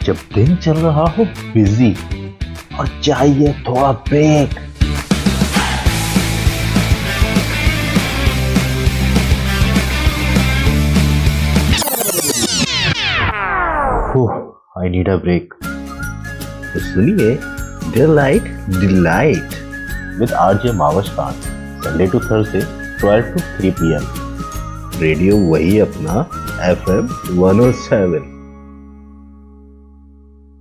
जब दिन चल रहा हो बिजी और चाहिए थोड़ा break. I need a break. तो सुनिए delight delight with RJ Mawash Khan, Sunday to Thursday 12 to 3 PM। Radio वही अपना FM 107।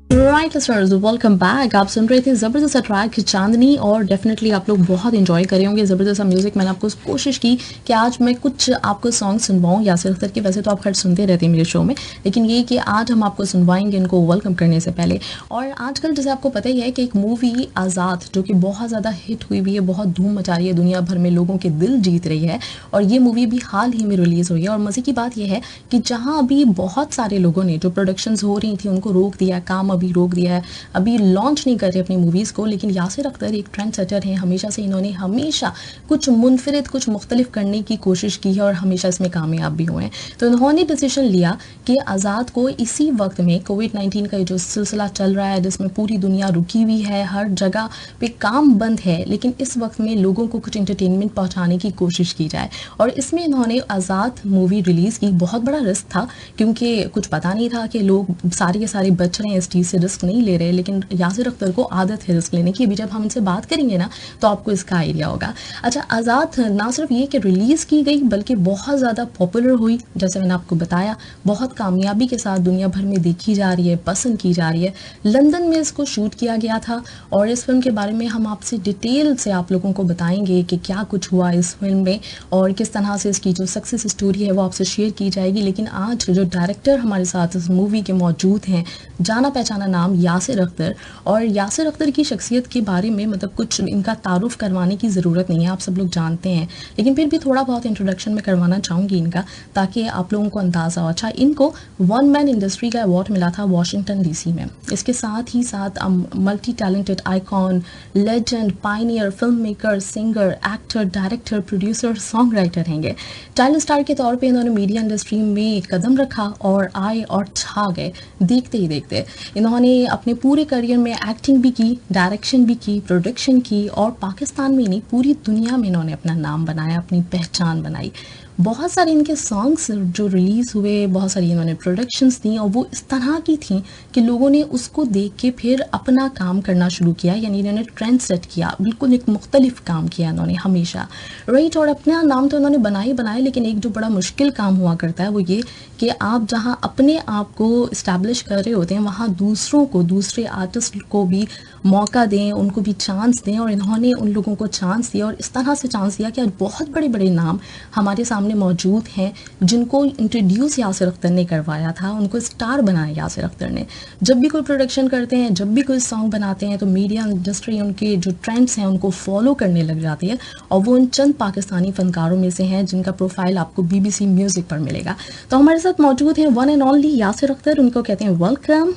Right listeners, welcome back. आप सुन रहे थे ज़बरदस्त ट्रैक चांदनी और डेफिनेटली आप लोग बहुत एंजॉय करे होंगे ज़बरदस्त म्यूज़िक। मैंने आपको कोशिश की कि आज मैं कुछ आपको सॉन्ग सुनवाऊँ यासिर अख्तर के। वैसे तो आप खैर सुनते रहते हैं मेरे शो में, लेकिन ये कि आज हम आपको सुनवाएंगे इनको वेलकम करने से पहले। और आजकल जैसे आपको पता ही है कि एक मूवी आज़ाद जो कि बहुत ज़्यादा हिट हुई हुई है, बहुत धूम मचा रही है, दुनिया भर में लोगों के दिल जीत रही है। और ये मूवी भी हाल ही में रिलीज़ हुई है। और मज़े की बात यह है कि जहाँ अभी बहुत सारे लोगों ने जो प्रोडक्शंस हो रही थी उनको रोक दिया, काम अभी रोक दिया है, अभी लॉन्च नहीं कर रहे अपनी मूवीज़ को, लेकिन यासिर अख्तर एक ट्रेंड सेटर हैं। हमेशा से इन्होंने हमेशा कुछ मुनफरिद, कुछ मुख्तलिफ करने की कोशिश की है और हमेशा इसमें कामयाब भी हुए हैं। तो इन्होंने डिसीजन लिया कि आज़ाद को इसी वक्त में कोविड-19 का जो सिलसिला चल रहा है, जिसमें पूरी दुनिया रुकी हुई है, हर जगह पे काम बंद है, लेकिन इस वक्त में लोगों को कुछ इंटरटेनमेंट पहुँचाने की कोशिश की जाए। और इसमें इन्होंने आज़ाद मूवी रिलीज़ की। बहुत बड़ा रिस्क था क्योंकि कुछ पता नहीं था कि लोग सारे के सारे बच रहे हैं इस चीज़ से, रिस्क नहीं ले रहे, लेकिन यासिर अख्तर को आदत है रिस्क लेने की। अभी जब हम इनसे बात करेंगे ना तो आपको इसका आइडिया होगा। अच्छा, आज़ाद ना सिर्फ ये कि रिलीज़ की गई बल्कि बहुत ज़्यादा पॉपुलर हुई। जैसे मैंने आपको बताया, बहुत कामयाबी के साथ दुनिया भर में देखी जा रही है, पसंद की जा रही है। लंदन में इसको शूट किया गया था और इस फिल्म के बारे में हम आपसे डिटेल से आप लोगों को बताएंगे कि क्या कुछ हुआ इस फिल्म में और किस तरह से इसकी जो सक्सेस स्टोरी है वो आपसे शेयर की जाएगी। लेकिन आज जो डायरेक्टर हमारे साथ इस मूवी के मौजूद हैं, जाना पहचाना नाम यासिर अख्तर। और यासिर अख्तर की शख्सियत के बारे में मतलब कुछ इनका तारुफ करवाने की ज़रूरत नहीं है, आप सब लोग जानते हैं, लेकिन फिर भी थोड़ा बहुत इंट्रोडक्शन में करवाना चाहूँगी इनका, ताकि आप लोगों को अंदाज़ा हो। अच्छा, इनको वन मैन इंडस्ट्री का अवार्ड मिला था वाशिंगटन DC में। इसके साथ ही साथ multi talented icon, legend, Pioneer, film maker, singer, actor, director, producer, song writer हैंगे। चाइल्ड स्टार के तौर पे इन्होंने मीडिया इंडस्ट्री में कदम रखा और आए और छा गए देखते ही देखते। इन्होंने अपने पूरे करियर में एक्टिंग भी की, डायरेक्शन भी की, प्रोडक्शन की और पाकिस्तान में ही नहीं पूरी दुनिया में इन्होंने अपना नाम बनाया, अपनी पहचान बनाई। बहुत सारे इनके सॉन्ग्स जो रिलीज़ हुए, बहुत सारी इन्होंने प्रोडक्शंस दी और वो इस तरह की थी कि लोगों ने उसको देख के फिर अपना काम करना शुरू किया। यानी इन्होंने ट्रेंड सेट किया, बिल्कुल एक मुख्तलिफ काम किया इन्होंने हमेशा, राइट। और अपना नाम तो इन्होंने बनाए ही बनाए, लेकिन एक जो बड़ा मुश्किल काम हुआ करता है वो ये कि आप जहाँ अपने आप को इस्टेब्लिश कर रहे होते हैं वहाँ दूसरों को, दूसरे आर्टिस्ट को भी मौका दें, उनको भी चांस दें। और इन्होंने उन लोगों को चांस दिया और इस तरह से चांस दिया कि आज बहुत बड़े बड़े नाम हमारे सामने मौजूद हैं जिनको इंट्रोड्यूस यासिर अख्तर ने करवाया था, उनको स्टार बनाया यासिर अख्तर ने। जब भी कोई प्रोडक्शन करते हैं, जब भी कोई सॉन्ग बनाते हैं, तो मीडिया इंडस्ट्री उनके जो ट्रेंड्स हैं उनको फॉलो करने लग जाती है और वो उन चंद पाकिस्तानी फनकारों में से हैं जिनका प्रोफाइल आपको BBC म्यूज़िक पर मिलेगा। तो हमारे साथ मौजूद हैं one and only Yasir Akhtar, उनको कहते हैं वेलकम।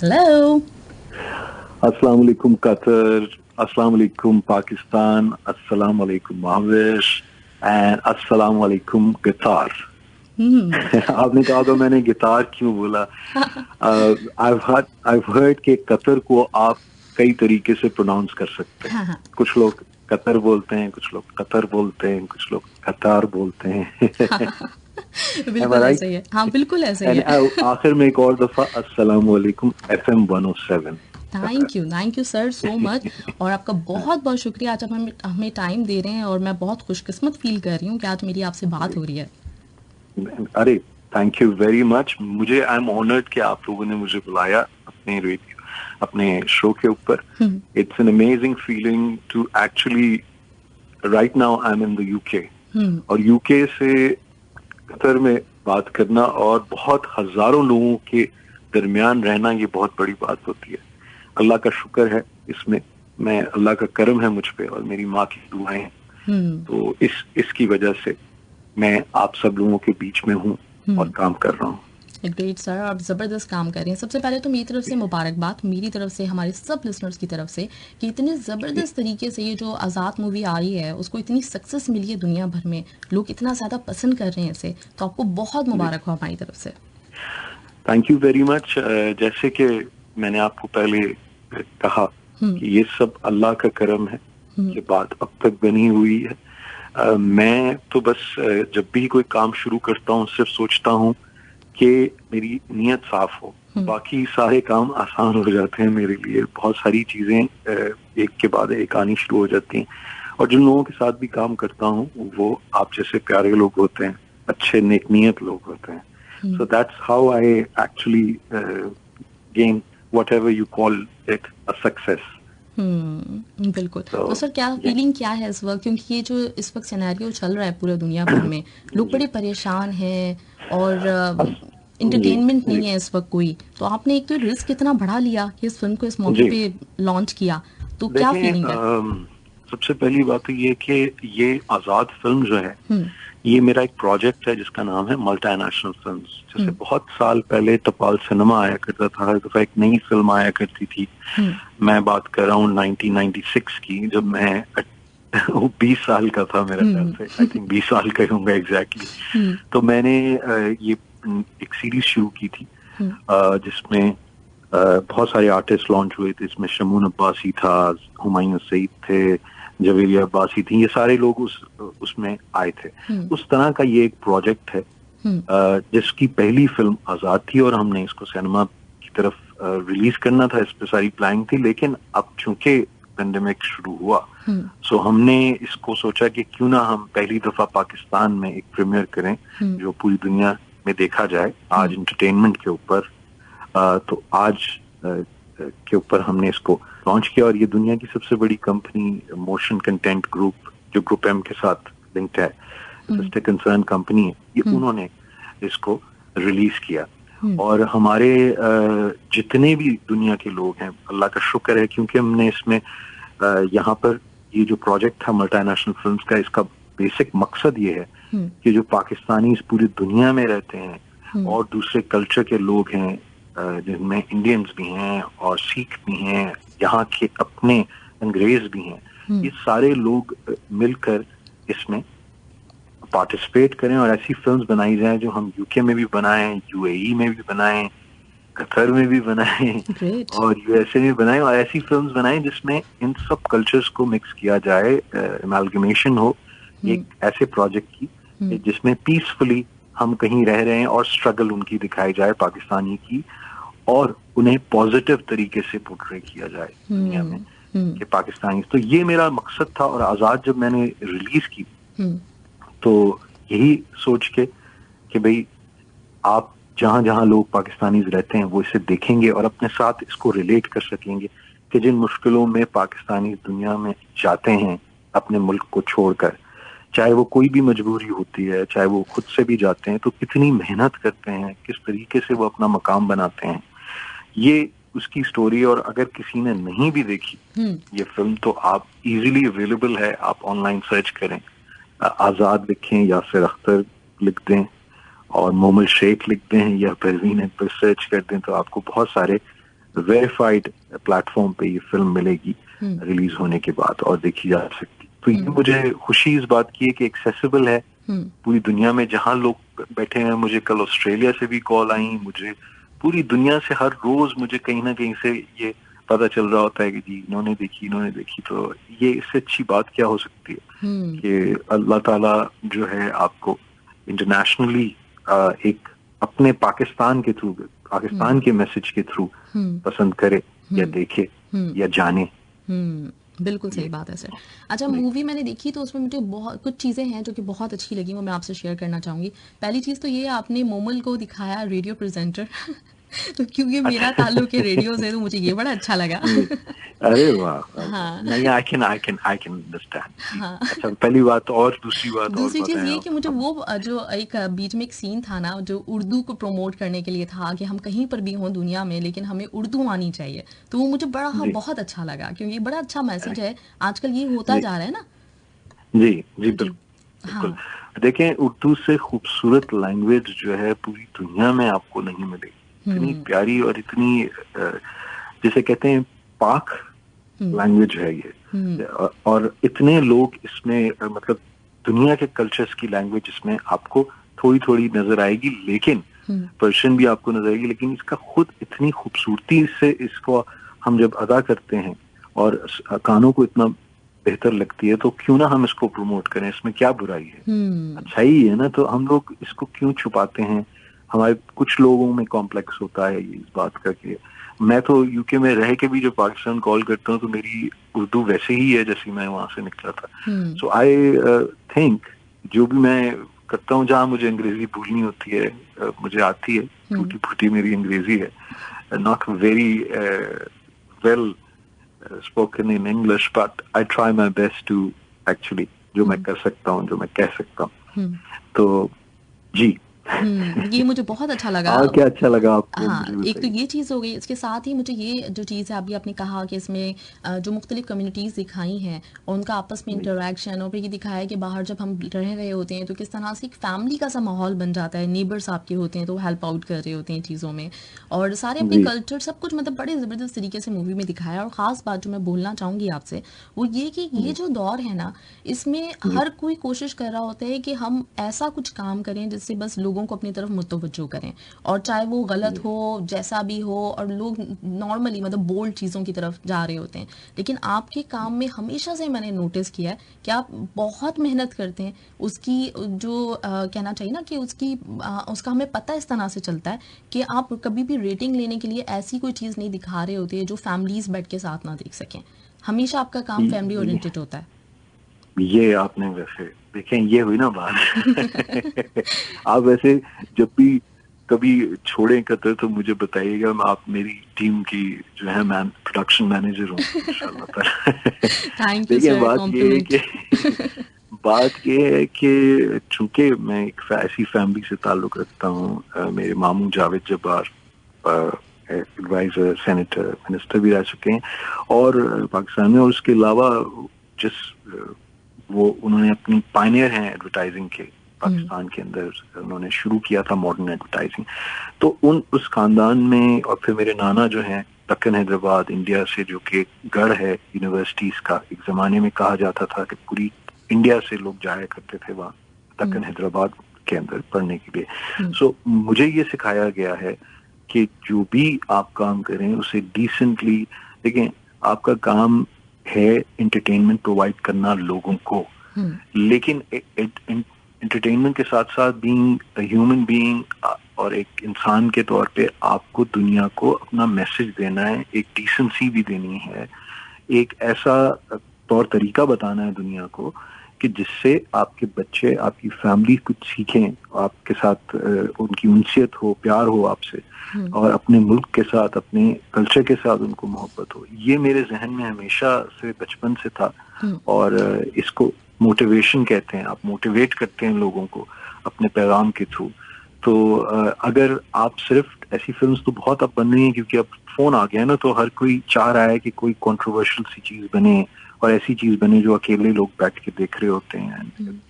हेलो, अस्सलाम वालेकुम कतर, अस्सलाम वालेकुम पाकिस्तान, अस्सलाम वालेकुम महावेश एंड अस्सलाम वालेकुम गिटार। आपने कहा तो मैंने गिटार क्यों बोला? I've heard कि कतर को आप कई तरीके से प्रोनाउंस कर सकते हैं। कुछ लोग कतर बोलते हैं, कुछ लोग कतर बोलते हैं, कुछ लोग कतार बोलते हैं। बिल्कुल ऐसे ही है। हाँ, बिल्कुल ऐसे ही है। आखिर में एक और दफा अस्सलाम वालेकुम FM 107। Thank you sir so much. और आपका बहुत बहुत शुक्रिया, आज आप हमें टाइम दे रहे हैं और मैं बहुत खुशकिस्मत फील कर रही हूँ कि आज मेरी आपसे बात हो रही है। अरे थैंक यू वेरी मच। मुझे आई एम ऑनर्ड कि आप लोगों ने मुझे बुलाया अपने रेडियो, अपने शो के ऊपर। It's an amazing feeling to actually right now I am in the UK और UK से कतर में बात करना और बहुत हजारों लोगों के दरमियान रहना, ये बहुत बड़ी बात होती है। अल्लाह का शुक्र है इसमें, मैं अल्लाह का करम है मुझ पे और मेरी माँ की दुआएं। तो इसकी वजह से मैं आप सब लोगों के बीच में हूँ और काम कर रहा हूँ। ग्रेट सर, आप ज़बरदस्त काम कर रहे हैं। सबसे पहले तो मेरी तरफ से मुबारकबाद, मेरी तरफ से, हमारे सब लिसनर्स की तरफ से, कि इतने ज़बरदस्त तरीके से ये जो आज़ाद मूवी आ रही है उसको इतनी सक्सेस मिली है दुनिया भर में, लोग इतना ज़्यादा पसंद कर रहे हैं इसे, तो आपको बहुत मुबारक हो हमारी तरफ से। Thank you very much. जैसे कि मैंने आपको पहले कहा कि ये सब अल्लाह का करम है, ये बात अब तक बनी हुई है। मैं तो बस जब भी कोई काम शुरू करता हूँ सिर्फ सोचता हूँ कि मेरी नीयत साफ हो, बाकी सारे काम आसान हो जाते हैं मेरे लिए। बहुत सारी चीजें एक के बाद एक आनी शुरू हो जाती हैं, और जिन लोगों के साथ भी काम करता हूँ वो आप जैसे प्यारे लोग होते हैं, अच्छे नेक नीयत लोग होते हैं। So that's how I actually gain whatever you call it a success. बिल्कुल। तो सर क्या फीलिंग क्या है इस वक्त, क्योंकि ये जो इस वक्त सिनेरियो चल रहा है पूरे दुनिया भर में, लोग बड़े परेशान हैं और इंटरटेनमेंट नहीं है इस वक्त कोई, तो आपने एक तो रिस्क कितना बढ़ा लिया कि इस फिल्म को इस मौके पे लॉन्च किया, तो क्या फीलिंग है? सबसे पहली बात तो ये कि ये आजाद फिल्म जो है ये मेरा एक प्रोजेक्ट है जिसका नाम है मल्टीनेशनल फिल्म्स। जैसे बहुत साल पहले टपाल सिनेमा आया करता था, हर दफा एक नई फिल्म आया करती थी। मैं बात कर रहा हूँ 1996 की, जब मैं 20 साल का था मेरे ख्याल से, आई थिंक 20 साल का ही होगा एग्जैक्टली। तो मैंने ये एक सीरीज शुरू की थी जिसमें बहुत सारे आर्टिस्ट लॉन्च हुए थे। इसमें शमून अब्बासी था, हुमायूं सईद थे, जवेरिया अब्बासी थी, ये सारे लोग उसमें आए थे। उस तरह का ये एक प्रोजेक्ट है जिसकी पहली फिल्म आजाद थी और हमने इसको सिनेमा की तरफ रिलीज करना था, इस पे सारी प्लानिंग थी। लेकिन अब चूंकि पेंडेमिक शुरू हुआ सो हमने इसको सोचा कि क्यों ना हम पहली दफा पाकिस्तान में एक प्रीमियर करें जो पूरी दुनिया में देखा जाए आज एंटरटेनमेंट के ऊपर। तो आज के ऊपर हमने इसको लॉन्च किया, और ये दुनिया की सबसे बड़ी कंपनी मोशन कंटेंट ग्रुप, जो ग्रुप एम के साथ लिंक्ड है, सिस्टर कंसर्न कंपनी है, ये उन्होंने इसको रिलीज किया। और हमारे जितने भी दुनिया के लोग हैं, अल्लाह का शुक्र है, क्योंकि हमने इसमें यहाँ पर ये जो प्रोजेक्ट था मल्टीनेशनल फिल्म्स का, इसका बेसिक मकसद ये है कि जो पाकिस्तानी इस पूरी दुनिया में रहते हैं और दूसरे कल्चर के लोग हैं, जिनमें इंडियंस भी हैं और सिख भी हैं, यहाँ के अपने अंग्रेज भी हैं, ये सारे लोग मिलकर इसमें पार्टिसिपेट करें और ऐसी फिल्म्स बनाई जाएं जो हम यूके में भी बनाएं, यूएई में भी बनाएं, कतर में भी बनाएं और यूएसए में बनाएं, और ऐसी फिल्म्स बनाएं जिसमें इन सब कल्चर्स को मिक्स किया जाए, एमालगमेशन हो एक ऐसे प्रोजेक्ट की जिसमें पीसफुली हम कहीं रह रहे हैं और स्ट्रगल उनकी दिखाई जाए पाकिस्तानी की, और उन्हें पॉजिटिव तरीके से पोर्ट्रे किया जाए दुनिया में कि पाकिस्तानी। तो ये मेरा मकसद था, और आजाद जब मैंने रिलीज की तो यही सोच के कि भाई आप जहां जहां लोग पाकिस्तानीज रहते हैं वो इसे देखेंगे और अपने साथ इसको रिलेट कर सकेंगे कि जिन मुश्किलों में पाकिस्तानी दुनिया में जाते हैं अपने मुल्क को छोड़कर, चाहे वो कोई भी मजबूरी होती है, चाहे वो खुद से भी जाते हैं, तो कितनी मेहनत करते हैं, किस तरीके से वो अपना मकाम बनाते हैं, ये उसकी स्टोरी। और अगर किसी ने नहीं भी देखी ये फिल्म तो आप इजीली अवेलेबल है, आप ऑनलाइन सर्च करें, आजाद लिखें, यासिर अख्तर लिख दें और मोहम्मद शेख लिख दें या परवीन पर सर्च कर दें, तो आपको बहुत सारे वेरीफाइड प्लेटफॉर्म पे ये फिल्म मिलेगी रिलीज होने के बाद और देखी जा सकती। तो ये मुझे खुशी इस बात की है कि एक्सेसिबल है पूरी दुनिया में, जहां लोग बैठे हैं। मुझे कल ऑस्ट्रेलिया से भी कॉल आई, मुझे पूरी दुनिया से हर रोज मुझे कहीं ना कहीं से ये पता चल रहा होता है कि जी इन्होंने देखी। तो ये इससे अच्छी बात क्या हो सकती है कि अल्लाह ताला जो है आपको इंटरनेशनली एक अपने पाकिस्तान के थ्रू, पाकिस्तान के मैसेज के थ्रू पसंद करे या देखे या जाने। बिल्कुल सही बात है सर। अच्छा, मूवी मैंने देखी तो उसमें मुझे बहुत कुछ चीज़ें हैं जो कि बहुत अच्छी लगी, वो मैं आपसे शेयर करना चाहूँगी। पहली चीज़ तो ये आपने मोमल को दिखाया रेडियो प्रेजेंटर तो क्योंकि मेरा ताल्लुक है रेडियो से, तो मुझे ये बड़ा अच्छा लगा। अरे वाह। हाँ। नहीं, आई कैन अंडरस्टैंड। हाँ। अच्छा, पहली बात। और दूसरी चीज ये कि मुझे वो जो एक बीच में एक सीन था ना, जो उर्दू को प्रमोट करने के लिए था कि हम कहीं पर भी हों दुनिया में लेकिन हमें उर्दू आनी चाहिए, तो वो मुझे बड़ा बहुत अच्छा लगा, क्योंकि बड़ा अच्छा मैसेज है। आजकल ये होता जा रहा है ना। जी बिल्कुल। देखें, उर्दू से खूबसूरत लैंग्वेज जो है पूरी दुनिया में आपको नहीं मिलेगी। इतनी प्यारी और इतनी जिसे कहते हैं पाक लैंग्वेज है ये, और इतने लोग इसमें, मतलब दुनिया के कल्चर्स की लैंग्वेज इसमें आपको थोड़ी थोड़ी नजर आएगी, लेकिन पर्शियन भी आपको नजर आएगी, लेकिन इसका खुद इतनी खूबसूरती से इसको हम जब अदा करते हैं और कानों को इतना बेहतर लगती है, तो क्यों ना हम इसको प्रमोट करें, इसमें क्या बुराई है, अच्छा ही है ना। तो हम लोग इसको क्यों छुपाते हैं? हमारे कुछ लोगों में कॉम्प्लेक्स होता है इस बात का कि मैं तो यूके में रह के भी जब पाकिस्तान कॉल करता हूँ तो मेरी उर्दू वैसे ही है जैसे मैं वहां से निकला था। सो आई थिंक जो भी मैं करता हूँ, जहाँ मुझे अंग्रेजी भूलनी होती है, मुझे आती है, टूटी फूटी मेरी अंग्रेजी है, not very well spoken in English, but I try my best to actually जो मैं कर सकता हूँ, जो मैं कह सकता हूँ। तो जी ये मुझे बहुत अच्छा लगा। और क्या अच्छा लगा आपको? हाँ, मुझे एक तो बताइए। ये चीज़ हो गई, इसके साथ ही मुझे ये जो चीज़ है अभी आपने कहा कि इसमें जो मुख्तलिफ कम्युनिटीज़ दिखाई हैं और उनका आपस में इंटरेक्शन, और फिर ये दिखाया है कि बाहर जब हम रह रहे होते हैं तो किस तरह से एक फैमिली का सा माहौल बन जाता है, नेबर्स आपके होते हैं तो हेल्प आउट कर रहे होते हैं चीज़ों में, और सारे अपने जी कल्चर सब कुछ मतलब बड़े ज़बरदस्त तरीके से मूवी में दिखाया है। और ख़ास बात जो मैं बोलना चाहूँगी आपसे वो ये कि ये जो दौर है ना, इसमें हर कोई कोशिश कर रहा होता है कि हम ऐसा कुछ काम करें जिससे बस लोगों को अपनी तरफ मुतवज्जो करें, और चाहे वो गलत हो जैसा भी हो, और लोग नॉर्मली मतलब बोल्ड चीज़ों की तरफ जा रहे होते हैं। लेकिन आपके काम में हमेशा से मैंने नोटिस किया है कि आप बहुत मेहनत करते हैं, उसकी जो कहना चाहिए ना कि उसका हमें पता इस तरह से चलता है कि आप कभी भी रेटिंग लेने के लिए ऐसी कोई चीज़ नहीं दिखा रहे होते जो फैमिलीज बैठ के साथ ना देख सकें। हमेशा आपका काम फैमिली ओरिएंटेड होता है। ये आपने वैसे देखें, ये हुई ना बात। आप वैसे जब भी कभी छोड़े कतर तो मुझे बताइएगा, मैं आप मेरी टीम की जो है प्रोडक्शन मैनेजर हूँ इंशाल्लाह। थैंक यू देखिए सर, बात ये है कॉम्प्लीमेंट। कि बात ये है कि चूंकि मैं एक ऐसी फैमिली से ताल्लुक रखता हूँ, मेरे मामू Javed Jabbar advisor, senator, minister भी रह चुके हैं और पाकिस्तान में, और उसके अलावा जिस वो उन्होंने अपनी पायनियर हैं एडवर्टाइजिंग के पाकिस्तान के अंदर, उन्होंने शुरू किया था मॉडर्न एडवर्टाइजिंग। तो उस खानदान में, और फिर मेरे नाना जो हैं दक्कन हैदराबाद इंडिया से, जो कि गढ़ है यूनिवर्सिटीज का, एक जमाने में कहा जाता था कि पूरी इंडिया से लोग जाया करते थे वहाँ दक्कन हैदराबाद के अंदर पढ़ने के लिए। सो मुझे ये सिखाया गया है कि जो भी आप काम करें उसे डिसेंटली देखें। आपका काम है एंटरटेनमेंट प्रोवाइड करना लोगों को, लेकिन एंटरटेनमेंट के साथ साथ बीइंग ह्यूमन बीइंग और एक इंसान के तौर पे आपको दुनिया को अपना मैसेज देना है, एक डिसेंसी भी देनी है, एक ऐसा तौर तरीका बताना है दुनिया को कि जिससे आपके बच्चे, आपकी फैमिली कुछ सीखें, आपके साथ उनकी उनसियत हो, प्यार हो आपसे, और अपने मुल्क के साथ, अपने कल्चर के साथ उनको मोहब्बत हो। ये मेरे जहन में हमेशा से बचपन से था, और इसको मोटिवेशन कहते हैं। आप मोटिवेट करते हैं लोगों को अपने पैगाम के थ्रू। तो अगर आप सिर्फ ऐसी फिल्म्स तो बहुत अब बन रही हैं, क्योंकि अब फोन आ गया है ना, तो हर कोई चाह रहा है कि कोई कंट्रोवर्शियल सी चीज बने और ऐसी चीज बने जो अकेले लोग बैठ के देख रहे होते हैं,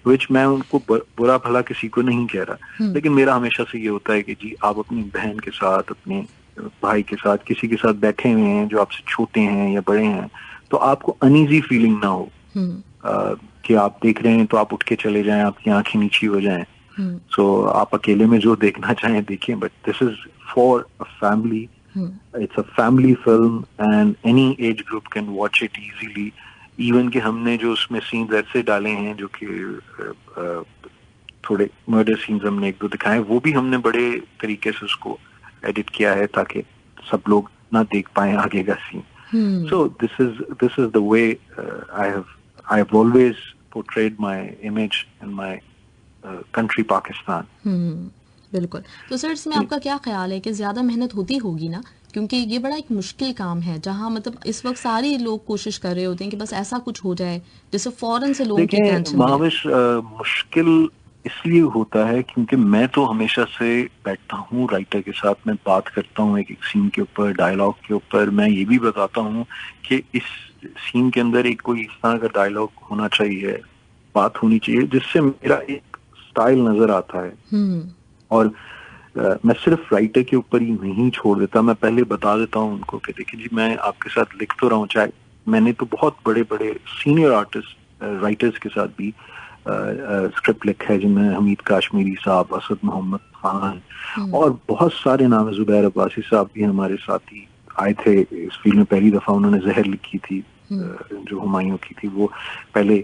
विच मैं उनको बुरा भला किसी को नहीं कह रहा, लेकिन मेरा हमेशा से ये होता है कि जी आप अपनी बहन के साथ, अपने भाई के साथ, किसी के साथ बैठे हुए हैं जो आपसे छोटे हैं या बड़े हैं, तो आपको अनईजी फीलिंग ना हो कि आप देख रहे हैं तो आप उठ के चले जाएं, आपकी आंखें नीची हो जाएं। सो आप अकेले में जो देखना चाहें देखें, but this is for a family. It's a family film and any age group can watch it easily. Even कि हमने जो उसमें सीन्स ऐसे डाले हैं जो कि थोड़े मर्डर सीन्स हमने एक दो दिखाए, वो भी हमने बड़े तरीके से उसको एडिट किया है ताकि सब लोग ना देख पाए आगे का scene. So this is the way I have always portrayed my image in my country Pakistan. बिल्कुल. तो सर इसमें आपका क्या ख्याल है कि ज़्यादा मेहनत होती होगी ना, क्योंकि ये बड़ा एक मुश्किल काम है जहाँ मतलब इस वक्त सारे लोग कोशिश कर रहे होते हैं कि बस ऐसा कुछ हो जाए जिससे फौरन से लोगों की टेंशन मिले. महाविश मुश्किल इसलिए होता है क्योंकि मैं तो हमेशा से बैठता हूँ राइटर के साथ, मैं बात करता हूँ एक एक सीन के ऊपर, डायलॉग के ऊपर. मैं ये भी बताता हूँ कि इस सीन के अंदर एक कोई इस तरह का डायलॉग होना चाहिए, बात होनी चाहिए जिससे मेरा एक स्टाइल नजर आता है. और मैं सिर्फ राइटर के ऊपर ही नहीं छोड़ देता, मैं पहले बता देता हूँ उनको कि देखिए जी मैं आपके साथ लिख तो रहा हूँ, चाहे मैंने तो बहुत बड़े बड़े सीनियर आर्टिस्ट राइटर्स के साथ भी स्क्रिप्ट लिखा है, जिनमें हमीद काश्मीरी साहब, असद मोहम्मद खान और बहुत सारे नाम है। जुबैर अब्बासी साहब भी हमारे साथी आए थे इस फील्ड में। पहली दफा उन्होंने जहर लिखी थी, जो हुमायूं की थी, वो पहले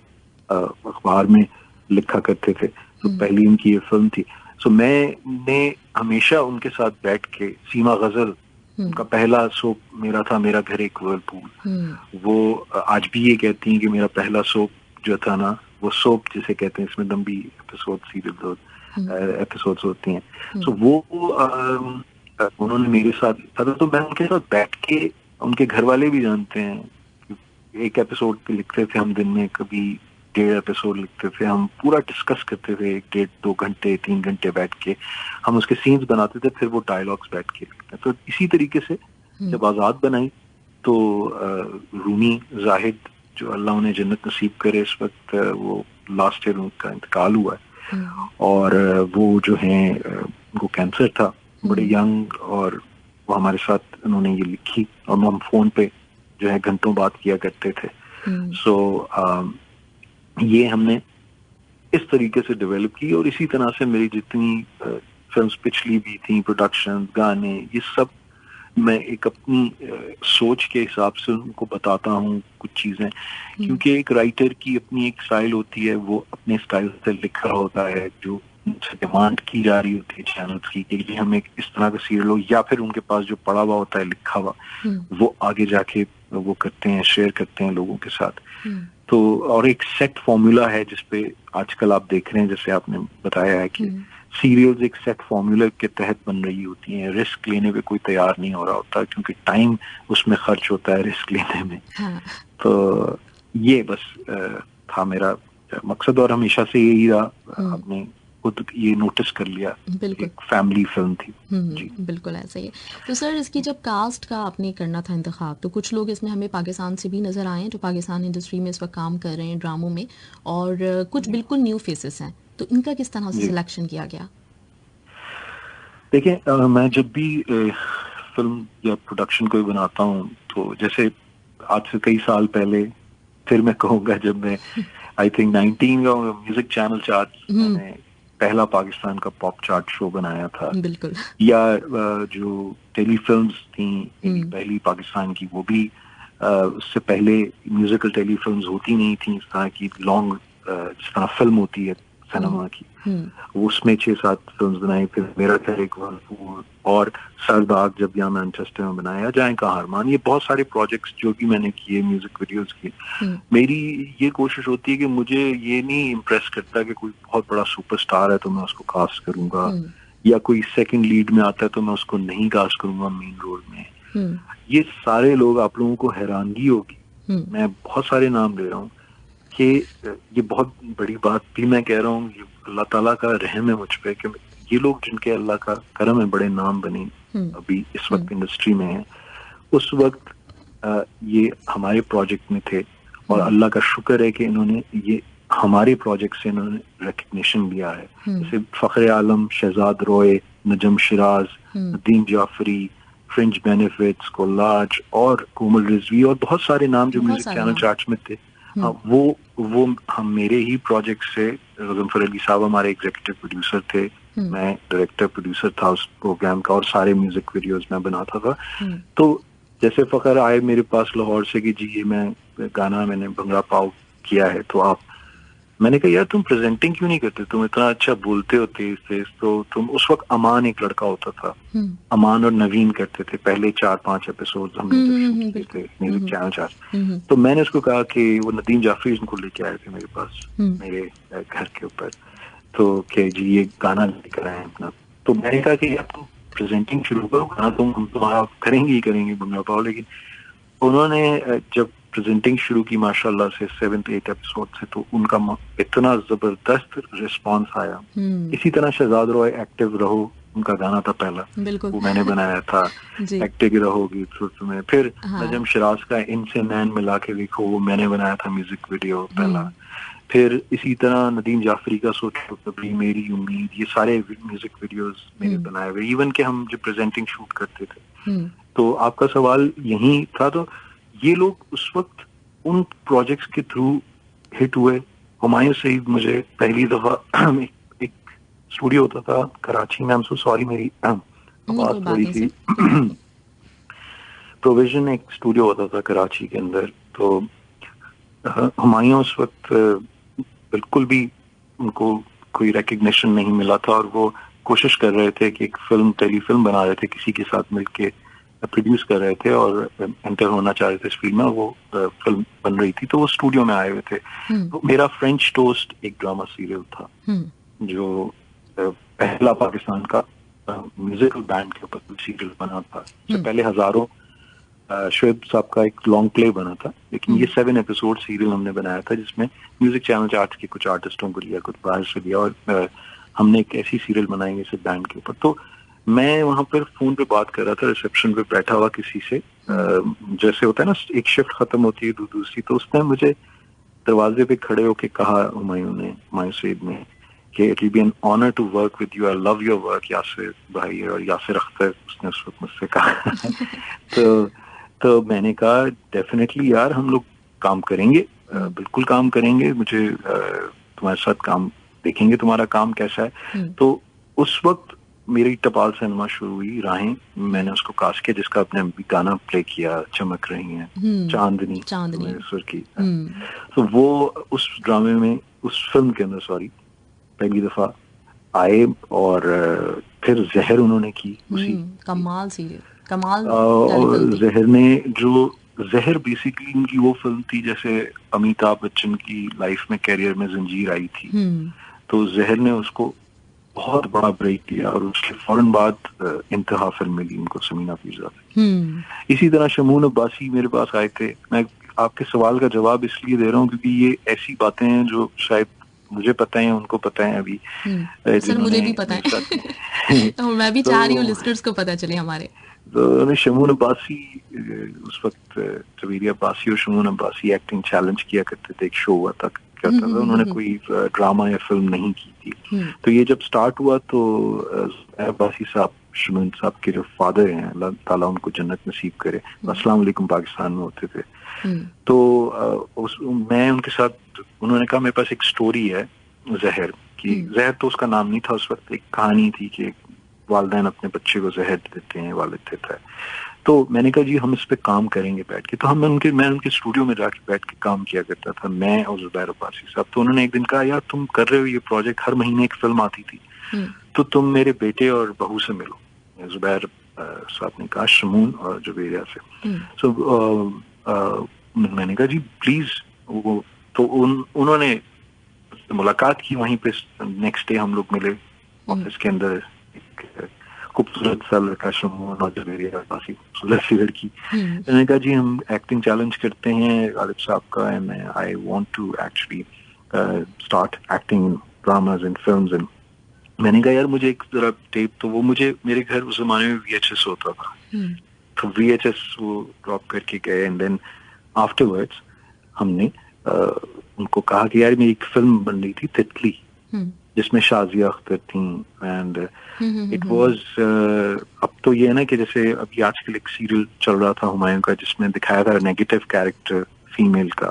अखबार में लिखा करते थे, तो पहली उनकी ये फिल्म थी। सो मैंने हमेशा उनके साथ बैठ के सीमा गजल, उनका पहला सोप मेरा था मेरा घर एक वर्लपूल। वो आज भी ये कहती हैं कि मेरा पहला सोप जो था ना, वो सोप जिसे कहते हैं, इसमें लंबी एपिसोड सीरियल एपिसोड्स होती हैं। सो वो उन्होंने मेरे साथ था, तो मैं उनके साथ बैठ के, उनके घर वाले भी जानते हैं, एक एपिसोड पे लिखते थे हम दिन में, कभी 1.5 एपिसोड लिखते थे। हम पूरा डिस्कस करते थे 1-1.5-2 घंटे 3 घंटे बैठ के, हम उसके सीन्स बनाते थे, फिर वो डायलॉग्स बैठ के लिखते। तो इसी तरीके से जब आजाद बनाई तो रूमी जाहिद, जो अल्लाह उन्हें जन्नत नसीब करे, इस वक्त वो लास्ट ईयर उनका इंतकाल हुआ है, और वो जो है उनको कैंसर था, बड़े यंग, और वो हमारे साथ उन्होंने ये लिखी और हम फोन पे जो है घंटों बात किया करते थे। सो ये हमने इस तरीके से डेवलप की, और इसी तरह से मेरी जितनी फिल्म्स पिछली भी थी, प्रोडक्शन, गाने, ये सब मैं एक अपनी सोच के हिसाब से उनको बताता हूँ कुछ चीजें, क्योंकि एक राइटर की अपनी एक स्टाइल होती है, वो अपने स्टाइल से लिख रहा होता है, जो उनसे डिमांड की जा रही होती है चैनल्स की कि हमें इस तरह का सीरियल हो, या फिर उनके पास जो पड़ा हुआ होता है लिखा हुआ, वो आगे जाके वो करते हैं, शेयर करते हैं लोगों के साथ। तो और एक सेट फॉर्मूला है जिसपे आजकल आप देख रहे हैं, जैसे आपने बताया है कि सीरियल्स एक सेट फॉर्मूला के तहत बन रही होती हैं। रिस्क लेने पे कोई तैयार नहीं हो रहा होता, क्योंकि टाइम उसमें खर्च होता है रिस्क लेने में। तो ये बस था मेरा मकसद, और हमेशा से यही रहा। आपने खुद ये नोटिस कर लिया, एक फैमिली फिल्म थी। जी बिल्कुल ऐसा ही है। तो सर, इसकी जब कास्ट का आपने करना था इंतखाब, तो कुछ लोग इसमें हमें पाकिस्तान से भी नज़र आए हैं, जो पाकिस्तान इंडस्ट्री में इस वक्त काम कर रहे हैं ड्रामों में, और कुछ बिल्कुल न्यू फेसेस हैं, तो इनका किस तरह से सिलेक्शन किया गया? देखिए, मैं जब भी फिल्म या प्रोडक्शन कोई बनाता हूँ, तो जैसे आज से कई साल पहले, फिर मैं कहूँगा, जब मैं आई थिंक 19 का म्यूजिक चैनल चार्ट मैंने पहला पाकिस्तान का पॉप चार्ट शो बनाया था, बिल्कुल, या जो टेली फिल्म्स थी पहली पाकिस्तान की, वो भी उससे पहले म्यूजिकल टेली फिल्म्स होती नहीं थी इस तरह की लॉन्ग, जिस तरह फिल्म होती है सिनेमा की, उसमें 6-7 फिल्म्स बनाई। फिर मेरा घर एक वर्लपूल और सरदाग जब यहाँ मैनचेस्टर में बनाया, जाए का हारमान, ये बहुत सारे प्रोजेक्ट्स जो कि मैंने किए म्यूजिक वीडियोस की। मेरी ये कोशिश होती है कि मुझे ये नहीं इम्प्रेस करता कि कोई बहुत बड़ा सुपरस्टार है तो मैं उसको कास्ट करूंगा, या कोई सेकंड लीड में आता है तो मैं उसको नहीं कास्ट करूंगा मेन रोल में। ये सारे लोग, आप लोगों को हैरानगी होगी, मैं बहुत सारे नाम ले रहा हूँ कि ये बहुत बड़ी बात भी मैं कह रहा हूँ, अल्लाह ताला का रहम है मुझ पे कि ये लोग जिनके अल्लाह का करम है, बड़े नाम बने अभी इस वक्त इंडस्ट्री में है, उस वक्त ये हमारे प्रोजेक्ट में थे, और अल्लाह का शुक्र है कि इन्होंने ये हमारे प्रोजेक्ट से इन्होंने रिकग्निशन लिया है। जैसे Fakhre Alam, Shehzad Roy, Najam Sheraz, Nadeem Jafri, fringe benefits, collage और कोमल रिजवी, और बहुत सारे नाम जो म्यूजिक चैनल चार्ट्स में थे, वो हम मेरे ही प्रोजेक्ट से, गजनफर अली साहब हमारे एग्जीक्यूटिव प्रोड्यूसर थे, मैं डायरेक्टर प्रोड्यूसर था उस प्रोग्राम का, और सारे म्यूजिक वीडियोस मैं बनाता था। तो जैसे फखर आए मेरे पास लाहौर से कि जी ये मैं गाना मैंने भंगड़ा पाव किया है, तो आप, मैंने कहा यार तुम प्रेजेंटिंग क्यों नहीं करते, तुम इतना अच्छा बोलते हो तेज तेज। तो तुम, उस वक्त अमान एक लड़का होता था, अमान और नवीन करते थे पहले 4-5 एपिसोड हमने शूट किए थे म्यूजिक चैनल चार्ट। तो मैंने उसको कहा कि वो नदीम जाफरी उनको लेके आए थे मेरे पास, मेरे घर के ऊपर, तो कि जी ये गाना लेकर आए अपना। तो मैंने कहा कि यार तुम प्रेजेंटिंग शुरू करो, गाना हम तुम्हारा करेंगे ही करेंगे भंगड़ा पाव। लेकिन उन्होंने जब प्रेजेंटिंग शुरू की माशाल्लाह से 7-8 एपिसोड से, तो उनका इतना जबरदस्त रिस्पांस आया। इसी तरह शहजाद रॉय एक्टिव रहो, उनका गाना था पहला, वो मैंने बनाया था, एक्टिव रहोगी तो तुम्हें। फिर नजम शिराज का इनसे नैन मिला के देखो, वो मैंने बनाया था म्यूजिक वीडियो पहला। फिर इसी तरह नदीम जाफरी का सोचो कभी, मेरी उम्मीद, ये सारे म्यूजिक वीडियोस मैंने बनाए हुए, इवन के हम जो प्रेजेंटिंग शूट करते थे। तो आपका सवाल यही था, तो ये लोग उस वक्त उन प्रोजेक्ट्स के थ्रू हिट हुए। हुमायूं सईद मुझे पहली दफा एक स्टूडियो होता था कराची में। आई एम सो सॉरी, मेरी आवाज कोई बात थोड़ी नहीं सी। सर, कोई बात नहीं। प्रोविजन एक स्टूडियो होता था कराची के अंदर। तो हुमायूं उस वक्त बिल्कुल भी उनको कोई रिकग्निशन नहीं मिला था, और वो कोशिश कर रहे थे कि एक फिल्म, टेलीफिल्म बना रहे थे, किसी के साथ मिलके प्रोड्यूस कर रहे थे और एंटर होना चाह रहे थे इस फील्ड में, और वो फिल्म बन रही थी। तो वो स्टूडियो में आए हुए थे। तो मेरा फ्रेंच टोस्ट एक ड्रामा सीरियल था जो पहला पाकिस्तान का म्यूजिकल बैंड के ऊपर सीरियल बना था। इससे पहले हजारों शोएब साहब का एक लॉन्ग प्ले बना था, लेकिन ये 7 एपिसोड सीरियल हमने बनाया था जिसमें म्यूजिक चैनल चार्ट के कुछ आर्टिस्टों को लिया, कुछ बाहर से लिया, और हमने एक ऐसी सीरियल बनाई इस बैंड के ऊपर। तो मैं वहां पर फोन पे बात कर रहा था, रिसेप्शन पे बैठा हुआ किसी से, जैसे होता है ना, एक शिफ्ट खत्म होती है दूसरी। तो उसने मुझे दरवाजे पे खड़े होके कहा, हुमायूं सईद ने, कि it will be an honour to work with you, I love your work Yasir भाई, और यासिर अख्तर उसने उस वक्त मुझसे कहा। तो मैंने कहा डेफिनेटली यार, हम लोग काम करेंगे, बिल्कुल काम करेंगे, मुझे तुम्हारे साथ काम देखेंगे, तुम्हारा काम कैसा है। तो उस वक्त मेरी टपाल सिनेमा शुरू हुई, राहें। मैंने उसको कास्ट किया, जिसका आपने अभी गाना प्ले किया, चमक रही है चांदनी मेरे सुर की। तो वो उस ड्रामे में, उस फिल्म के अंदर सॉरी, पहली दफा आए, और फिर जहर उन्होंने की उसी कमाल सीरियल, कमाल। और जहर ने जो, जहर बेसिकली उनकी वो फिल्म थी जैसे अमिताभ बच्चन की लाइफ में, कैरियर में जंजीर आई थी। तो जहर ने उसको बहुत बड़ा ब्रेक दिया, और उसके फौरन बाद इंतहा फिल्म मिली उनको समीना पीरजा से। इसी तरह शमून अब्बासी मेरे पास आए थे। मैं आपके सवाल का जवाब इसलिए दे रहा हूँ क्योंकि ये ऐसी बातें हैं जो शायद मुझे पता है, उनको पता है अभी। सर मुझे भी पता है। और मैं भी चाह रही हूँ लिस्टर्स को पता चले हमारे। तो शमून अब्बासी, उस वक्त जवेरिया अब्बासी और शमून अब्बासी एक्टिंग चैलेंज किया करते थे, एक शो हुआ था करता था, उन्होंने कोई ड्रामा या फिल्म नहीं की थी। तो ये जब स्टार्ट हुआ तो अब्बासी साहब, शमून साहब के जो फादर हैं, अल्लाह ताला उनको जन्नत नसीब करे, अस्सलाम वालेकुम पाकिस्तान में होते थे। तो मैं उनके साथ, उन्होंने कहा मेरे पास एक स्टोरी है जहर की। जहर तो उसका नाम नहीं था उस वक्त, एक कहानी थी कि वालिदैन अपने बच्चे को जहर देते हैं, वालिद देता है। तो मैंने कहा जी हम इस पे काम करेंगे बैठ के। तो मैं उनके स्टूडियो में जाके बैठ के काम किया करता था, मैं और जुबैर अब्बासी साहब। तो उन्होंने एक दिन कहा, यार तुम कर रहे हो ये प्रोजेक्ट, हर महीने एक फिल्म आती थी, तो तुम मेरे बेटे और बहू से मिलो। जुबैर साहब ने कहा शमून और जुबैरिया से। सो मैंने कहा जी प्लीज। वो तो उन्होंने मुलाकात की वहीं पे। नेक्स्ट डे हम लोग मिले ऑफिस के अंदर। खूबसूरत सा लड़का शमून और जुबैरिया अब्बासी, खूबसूरत सी लड़की। मैंने कहा जी हम एक्टिंग चैलेंज करते हैं गालिब साहब का, and I want to actually start acting in dramas and films. And मैंने कहा यार मुझे एक जरा टेप, तो वो मुझे, मेरे घर उस जमाने में VHS होता था, तो VHS वो ड्रॉप करके गए। एंड देन आफ्टरवर्ड्स हमने उनको कहा कि यार मेरी एक फिल्म बन रही थी तितली, जिसमें शाजिया अख्तर थी। एंड इट वाज, अब तो ये है ना कि जैसे अभी आजकल एक सीरियल चल रहा था हुमायूं का जिसमें दिखाया था नेगेटिव कैरेक्टर फीमेल का।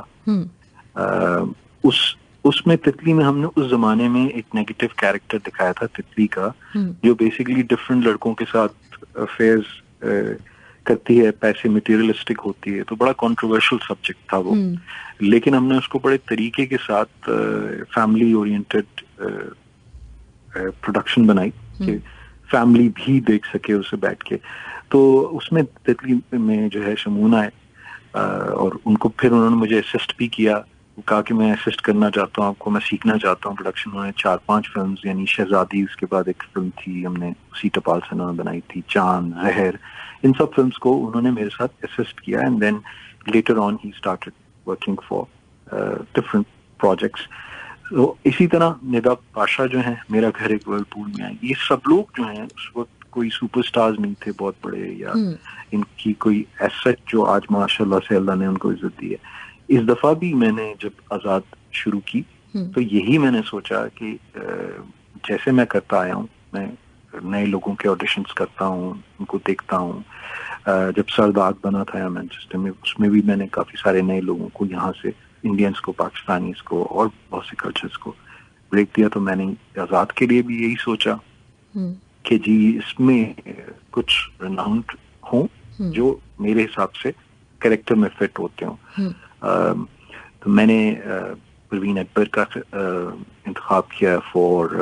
उसमें तितली में हमने उस जमाने में एक नेगेटिव कैरेक्टर दिखाया था तितली का, जो बेसिकली डिफरेंट लड़कों के साथ अफेयर्स करती है, पैसे मटेरियलिस्टिक होती है। तो बड़ा कंट्रोवर्शियल सब्जेक्ट था वो, लेकिन हमने उसको बड़े तरीके के साथ फैमिली ओरिएंटेड प्रोडक्शन बनाई कि फैमिली भी देख सके उसे बैठ के। तो उसमें तितली में जो है शमून आए, और उनको फिर उन्होंने मुझे असिस्ट भी किया, कहा कि मैं असिस्ट करना चाहता हूँ आपको, मैं सीखना चाहता हूँ प्रोडक्शन। उन्होंने 4-5 फिल्म्स, यानी शहजादी, उसके बाद एक फिल्म थी हमने उसी टपाल से उन्होंने बनाई थी, चांद, जहर, इन सब फिल्म्स को उन्होंने मेरे साथ असिस्ट किया। And then later on he started working for different projects. तो इसी तरह निदा पाशा जो है, मेरा घर एक वर्लपूल में आई, ये सब लोग जो हैं उस वक्त कोई सुपरस्टार्स नहीं थे बहुत बड़े, या इनकी कोई एसेट जो आज माशाल्लाह से अल्लाह ने उनको इज्जत दी है। इस दफा भी मैंने जब आजाद शुरू की तो यही मैंने सोचा कि जैसे मैं करता आया हूँ, मैं नए लोगों के ऑडिशंस करता हूँ, उनको देखता हूँ। जब सरदाग बना था यहाँ मैनचेस्टर में, उसमें भी मैंने काफी सारे नए लोगों को, यहाँ से इंडियंस को, पाकिस्तानीज को और बहुत से कल्चर्स को ब्रेक दिया तो मैंने आजाद के लिए भी यही सोचा कि जी इसमें कुछ रेनाउंड हों जो मेरे हिसाब से कैरेक्टर में फिट होते हों। तो मैंने परवीन अकबर का इंतखाब किया for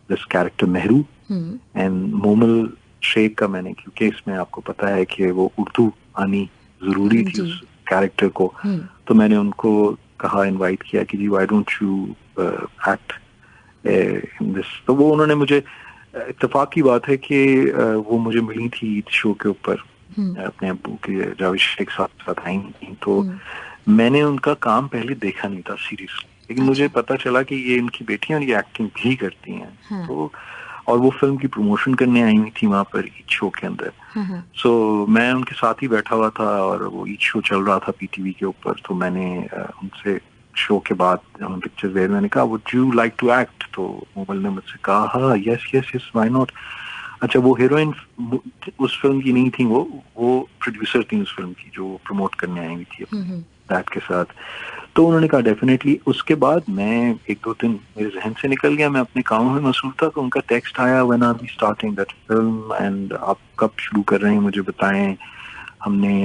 this character Mehru, and Momal Sheikh का मैंने, क्योंकि इसमें आपको पता है कि वो उर्दू आनी जरूरी थी उस कैरेक्टर को, तो मैंने उनको कहा, इनवाइट किया कि जी why don't you act in this. तो वो उन्होंने मुझे, इत्तेफाक की बात है कि वो मुझे मिली थी शो के ऊपर, अपने अब्बू के जावेद शेख साथ आई थी, तो मैंने उनका काम पहले देखा नहीं था सीरियसली, लेकिन मुझे पता चला कि ये इनकी बेटियां ये एक्टिंग भी करती हैं। तो और वो फिल्म की प्रमोशन करने आई हुई थी वहां पर ईद शो के अंदर। सो मैं उनके साथ ही बैठा हुआ था और वो ईद शो चल रहा था पीटीवी के ऊपर, तो मैंने उनसे शो के बाद पिक्चर वेयर मैंने कहा would you like to act, तो मोबाइल ने मुझसे कहा हाँ yes yes yes why not. अच्छा, वो हीरोइन उस फिल्म की नहीं थी, वो प्रोड्यूसर थी उस फिल्म की जो प्रमोट करने आई हुई थी अपने डैड के साथ। तो उन्होंने कहा डेफिनेटली। उसके बाद मैं एक दो दिन मेरे जहन से निकल गया, मैं अपने कामों में मसरूफ था, तो उनका टेक्स्ट आया when are we starting that film and आप कब शुरू कर रहे हैं मुझे बताएं, हमने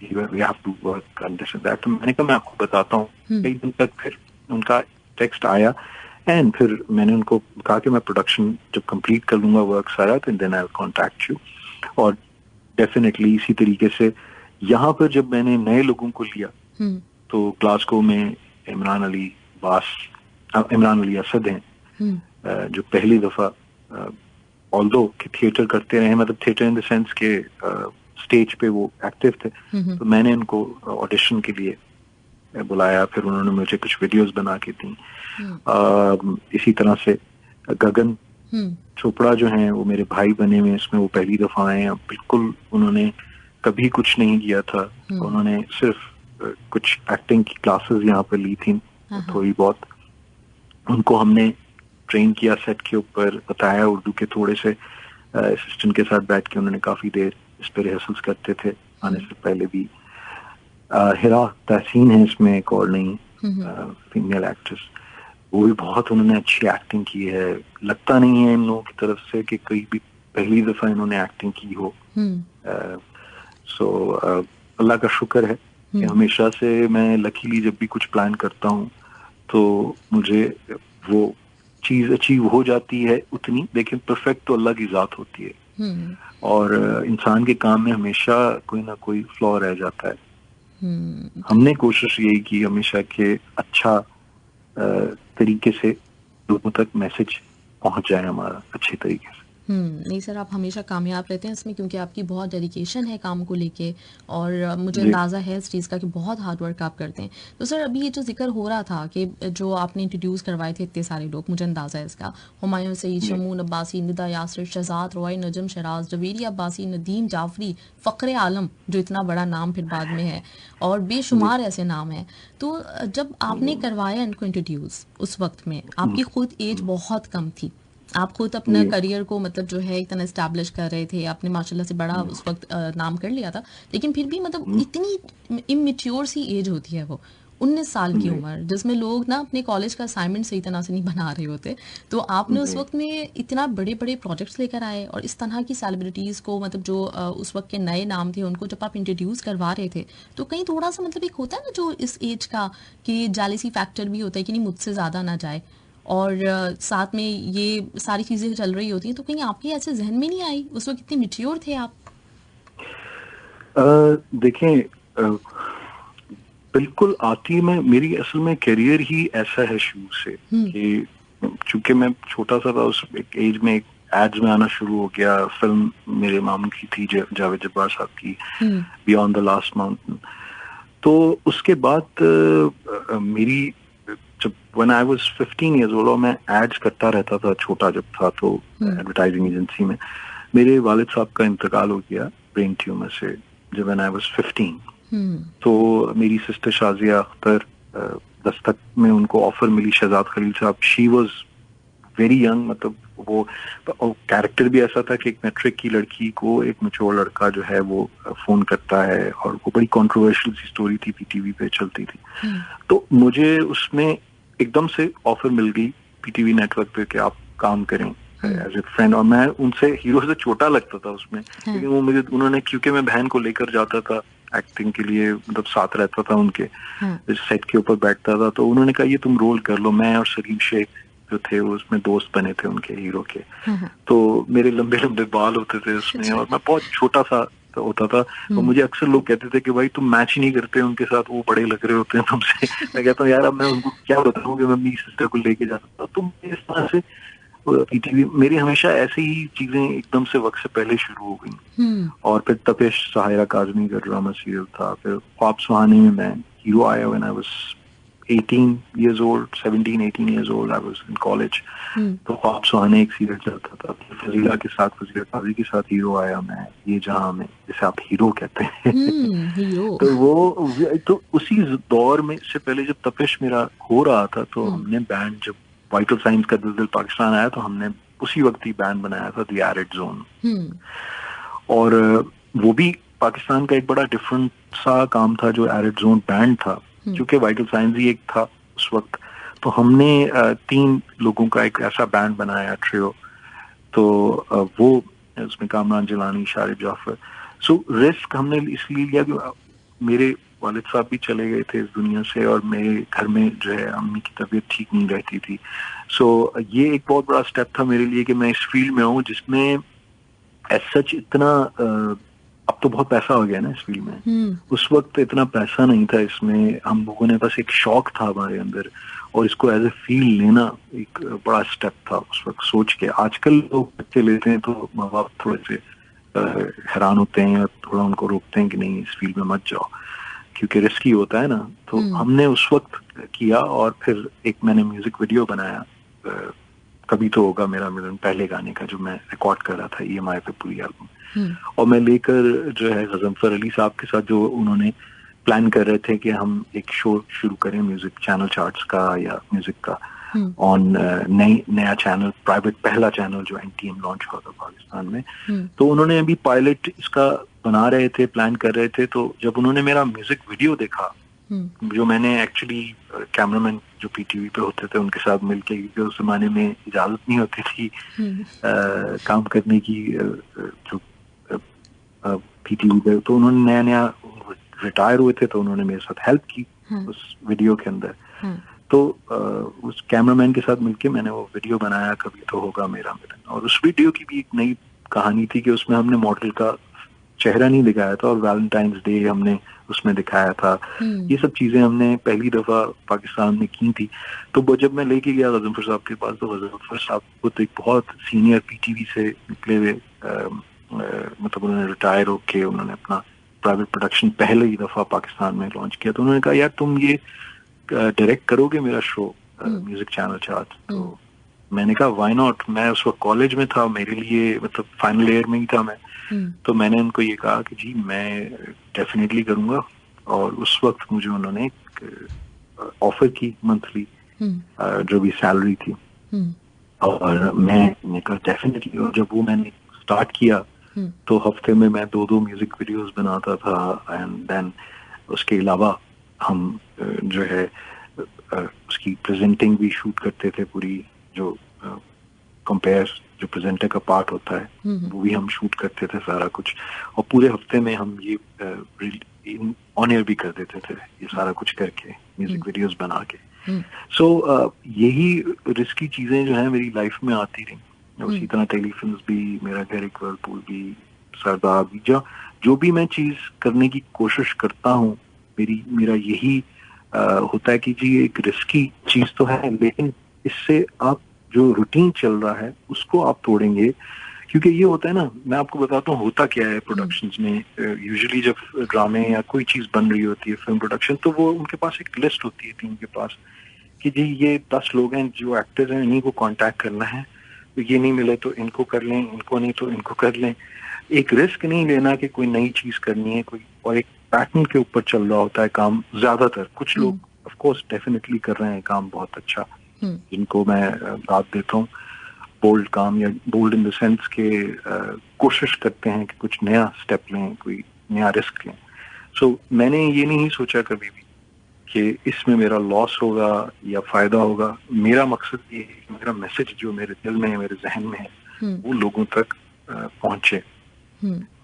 we have to work on this and that. तो मैंने कहा मैं आपको बताता हूँ। कई दिन तक फिर उनका टेक्स्ट आया एंड फिर मैंने उनको कहा कि मैं प्रोडक्शन जब कंप्लीट कर लूंगा वर्क सारा तो then I will contact you. और डेफिनेटली इसी तरीके से यहाँ पर जब मैंने नए लोगों को लिया तो ग्लासगो में इमरान अली असद हैं जो पहली दफा ऑल्दो कि थिएटर करते रहे, मतलब थिएटर इन द सेंस के स्टेज पे वो एक्टिव थे, तो मैंने उनको ऑडिशन के लिए बुलाया, फिर उन्होंने मुझे कुछ वीडियोस बना के दी। इसी तरह से गगन चोपड़ा जो हैं वो मेरे भाई बने हुए, इसमें वो पहली दफा आए हैं। बिल्कुल उन्होंने कभी कुछ नहीं किया था, उन्होंने सिर्फ कुछ एक्टिंग की क्लासेस यहाँ पर ली थी थोड़ी बहुत, उनको हमने ट्रेन किया सेट के ऊपर, बताया उर्दू के थोड़े से असिस्टेंट के साथ बैठ के उन्होंने काफी देर इस पे रिहर्सल्स करते थे आने से पहले भी। हिरा तहसीन है इसमें एक और नई फीमेल एक्ट्रेस, वो भी बहुत उन्होंने अच्छी एक्टिंग की है, लगता नहीं है इन लोगों की तरफ से कि कोई भी पहली दफा इन्होंने एक्टिंग की हो। सो अल्लाह का शुक्र है कि हमेशा से मैं लकीली जब भी कुछ प्लान करता हूँ तो मुझे वो चीज अचीव हो जाती है उतनी, लेकिन परफेक्ट तो अल्लाह की जात होती है और इंसान के काम में हमेशा कोई ना कोई फ्लॉ रह जाता है। हमने कोशिश यही की हमेशा कि अच्छा तरीके से लोगों तक मैसेज पहुंच जाए हमारा अच्छे तरीके से। नहीं सर, आप हमेशा कामयाब रहते हैं इसमें, क्योंकि आपकी बहुत डेडिकेशन है काम को लेके और मुझे अंदाज़ा है इस चीज़ का कि बहुत हार्ड वर्क आप करते हैं। तो सर अभी ये जो जिक्र हो रहा था कि जो आपने इंट्रोड्यूस करवाए थे इतने सारे लोग, मुझे अंदाज़ा है इसका, हुमायूं सईद, शमून अब्बासी, निदा यासर, शहजाद रॉय, नजम शराज, जवेरी अब्बासी, नदीम जाफरी, फ़ख्र आलम जो इतना बड़ा नाम फिर बाद में है, और बेशुमार ऐसे नाम हैं। तो जब आपने करवाया इनको इंट्रोड्यूस, उस वक्त में आपकी खुद एज बहुत कम थी, आप खुद अपना करियर को मतलब जो है इतना एस्टैब्लिश कर रहे थे, आपने माशाल्लाह से बड़ा उस वक्त नाम कर लिया था, लेकिन फिर भी मतलब इतनी इमेच्योर सी एज होती है वो, 19 साल की उम्र, जिसमें लोग ना अपने कॉलेज का असाइनमेंट सही तरह से नहीं बना रहे होते। तो आपने उस वक्त में इतना बड़े बड़े प्रोजेक्ट्स लेकर आए और इस तरह की सेलिब्रिटीज़ को, मतलब जो उस वक्त के नए नाम थे, उनको जब आप इंट्रोड्यूस करवा रहे थे तो कहीं थोड़ा सा मतलब एक होता है ना जो इस एज का कि जेलसी फैक्टर भी होता है कि नहीं मुझसे ज़्यादा ना जाए, और साथ में ये सारी चीज़ें चल रही होती हैं, तो कहीं आपके ऐसे जहन में नहीं आई? उस वक्त कितने मैच्योर थे आप? देखें बिल्कुल आती, मैं मेरी असल में करियर ही ऐसा है शुरू से कि चूंकि मैं छोटा सा था उस एक एज में एड्स में आना शुरू हो गया। फिल्म मेरे मामू की थी जावेद जब्बार साहब की, बियॉन्ड द लास्ट माउंटेन। तो उसके बाद मेरी जब when I was 15 years old और मैं एड्स करता रहता था छोटा जब था तो एडवर्टाइजिंग एजेंसी में, मेरे वालिद साहब का इंतकाल हो गया ब्रेन ट्यूमर से जब when I was 15। तो मेरी सिस्टर शाजिया अख्तर दस्तक में उनको ऑफर मिली, शहजाद खलील साहब, शी वाज वेरी यंग, मतलब वो कैरेक्टर भी ऐसा था कि एक मैट्रिक की लड़की को एक मैच्योर लड़का जो है वो फोन करता है, और वो बड़ी कंट्रोवर्शियल सी स्टोरी थी, पीटीवी पे चलती थी। तो मुझे उसमें एकदम से ऑफर मिल गई पीटीवी नेटवर्क पे कि आप काम करें एज ए फ्रेंड, और मैं उनसे हीरो से छोटा लगता था उसमें, लेकिन वो मुझे उन्होंने, क्योंकि मैं बहन को लेकर जाता था एक्टिंग के लिए, मतलब साथ रहता था उनके, सेट के ऊपर बैठता था, तो उन्होंने कहा ये तुम रोल कर लो। मैं और सलीम शेख जो थे वो उसमें दोस्त बने थे उनके हीरो के। तो मेरे लंबे लंबे बाल होते थे उसमें और मैं बहुत छोटा सा होता था, तो मुझे अक्सर लोग कहते थे कि भाई तुम मैच ही नहीं करते उनके साथ, वो बड़े लग रहे होते हैं तुमसे। मैं कहता हूँ यार अब मैं उनको क्या बताऊँ कि मैं अपनी सिस्टर को लेके जाता था। तो इस तरह से पीटीवी मेरी हमेशा ऐसी ही चीजें एकदम से वक्त से पहले शुरू हो गई। और फिर तपेश साहिरा काजमी का ड्रामा सीरियल था, फिर ख्वाब सुहाने में मैं हीरो आया when I was 18 years old, 17, 18 years old, I was in college. तो ख्वाब सुहाने एक सीरियल चलता था, फजीला के साथ, फजीला काजी के साथ हीरो आया मैं, ये जहां में, जिसे आप हीरो कहते हैं। हीरो। तो वो तो उसी दौर में से पहले जब तपिश मेरा हो रहा था, तो हमने बैंड, जब वाइटल साइंस का दिल दिल पाकिस्तान आया तो हमने उसी वक्त ही बैंड बनाया था, द एरिड जोन। और वो भी पाकिस्तान का एक बड़ा डिफरेंट सा काम था जो एरिड जोन बैंड था, क्योंकि वाइटल साइंस ही एक था उस वक्त। तो हमने 3 लोगों का एक ऐसा बैंड बनाया, ट्रियो। तो वो उसमें कामरान जिलानी, शारिब जाफर। सो रिस्क हमने इसलिए लिया कि मेरे वालिद साहब भी चले गए थे इस दुनिया से, और मेरे घर में जो है अम्मी की तबीयत ठीक नहीं रहती थी। सो ये एक बहुत बड़ा स्टेप था मेरे लिए कि मैं इस फील्ड में हूँ जिसमें एज सच इतना अब तो बहुत पैसा हो गया ना इस फील्ड में। उस वक्त इतना पैसा नहीं था इसमें, हम लोगों ने बस एक शौक था हमारे अंदर, और इसको एज ए फील्ड लेना एक बड़ा स्टेप था उस वक्त सोच के। आजकल लोग बच्चे लेते हैं तो माँ बाप थोड़े से हैरान होते हैं और थोड़ा उनको रोकते हैं कि नहीं इस फील्ड में मत जाओ, क्योंकि रिस्की होता है ना। तो हमने उस वक्त किया, और फिर एक मैंने म्यूजिक वीडियो बनाया, कभी तो होगा मेरा मिलन, पहले गाने का, जो मैं रिकॉर्ड कर रहा था EMI पे पूरी एल्बम। और मैं लेकर जो है गजनफर अली साहब के साथ, जो उन्होंने प्लान कर रहे थे कि हम एक शो शुरू करें म्यूजिक चैनल चार्ट्स का या म्यूजिक का ऑन नया चैनल, प्राइवेट पहला चैनल जो NTM लॉन्च हुआ था पाकिस्तान में। तो उन्होंने अभी पायलट इसका बना रहे थे, प्लान कर रहे थे। तो जब उन्होंने मेरा म्यूजिक वीडियो देखा, जो मैंने एक्चुअली कैमरामैन जो पीटीवी पे होते थे उनके साथ मिलके, क्योंकि उस जमाने में इजाजत नहीं होती थी काम करने की जो पीटीवी पे, तो उन्होंने नया नया रिटायर हुए थे, तो उन्होंने मेरे साथ हेल्प की उस वीडियो के अंदर। तो उस कैमरामैन के साथ मिलके मैंने वो वीडियो बनाया, कभी तो होगा मेरा मिलन। और उस वीडियो की भी एक नई कहानी थी कि उसमें हमने मॉडल का चेहरा नहीं दिखाया था, और वैलेंटाइंस डे हमने उसमें दिखाया था। ये सब चीजें हमने पहली दफा पाकिस्तान में की थी। तो वो जब मैं लेके गया गजनफर साहब के पास, तो गजनफर साहब को तो एक बहुत सीनियर पीटीवी से निकले हुए, मतलब उन्होंने रिटायर होके उन्होंने अपना प्राइवेट प्रोडक्शन पहले ही दफा पाकिस्तान में लॉन्च किया। तो उन्होंने कहा यार तुम ये डायरेक्ट करोगे मेरा शो म्यूजिक चैनल चार्ट? तो मैंने कहा व्हाई नॉट। मैं उस वक्त कॉलेज में था, मेरे लिए मतलब फाइनल ईयर में ही था मैं। तो मैंने उनको ये कहा कि जी मैं डेफिनेटली करूंगा, और उस वक्त मुझे उन्होंने ऑफर की मंथली जो भी सैलरी थी, और मैंने कहा डेफिनेटली। और जब वो मैंने स्टार्ट किया तो हफ्ते में मैं 2 म्यूजिक वीडियोस बनाता था, एंड देन उसके अलावा हम जो है उसकी प्रेजेंटिंग भी शूट करते थे पूरी, जो कंपेयर जो प्रेजेंटर का पार्ट होता है वो भी हम शूट करते थे सारा कुछ। और पूरे हफ्ते में हम ये ऑन एयर भी कर देते थे ये सारा कुछ करके, म्यूजिक वीडियोस बना के। सो यही रिस्की चीजें जो है मेरी लाइफ में आती रही। उसी तरह टेलीफिल्म्स भी, मेरा घर एक वर्लपूल भी, सरदार भी, जो भी मैं चीज करने की कोशिश करता हूँ, मेरा यही होता है कि जी एक रिस्की चीज तो है, लेकिन इससे आप जो रूटीन चल रहा है उसको आप तोड़ेंगे। क्योंकि ये होता है ना, मैं आपको बताता हूँ होता क्या है प्रोडक्शंस में। यूजुअली जब ड्रामे या कोई चीज बन रही होती है, फिल्म प्रोडक्शन, तो वो उनके पास एक लिस्ट होती है टीम के पास कि जी ये 10 लोग हैं जो एक्टर्स हैं, इन्हीं को कांटेक्ट करना है, तो ये नहीं मिले तो इनको कर लें, इनको नहीं तो इनको कर लें। एक रिस्क नहीं लेना कि कोई नई चीज करनी है कोई, और एक पैटर्न के ऊपर चल रहा होता है काम ज्यादातर। कुछ लोग ऑफ कोर्स डेफिनेटली कर रहे हैं काम बहुत अच्छा, जिनको मैं दाद देता हूँ, बोल्ड काम, या बोल्ड इन द सेंस के कोशिश करते हैं कि कुछ नया स्टेप लें, कोई नया रिस्क लें। सो मैंने ये नहीं सोचा कभी भी कि इसमें मेरा लॉस होगा या फायदा होगा। मेरा मकसद ये है कि मेरा मैसेज जो मेरे दिल में है, मेरे जहन में है, वो लोगों तक पहुंचे।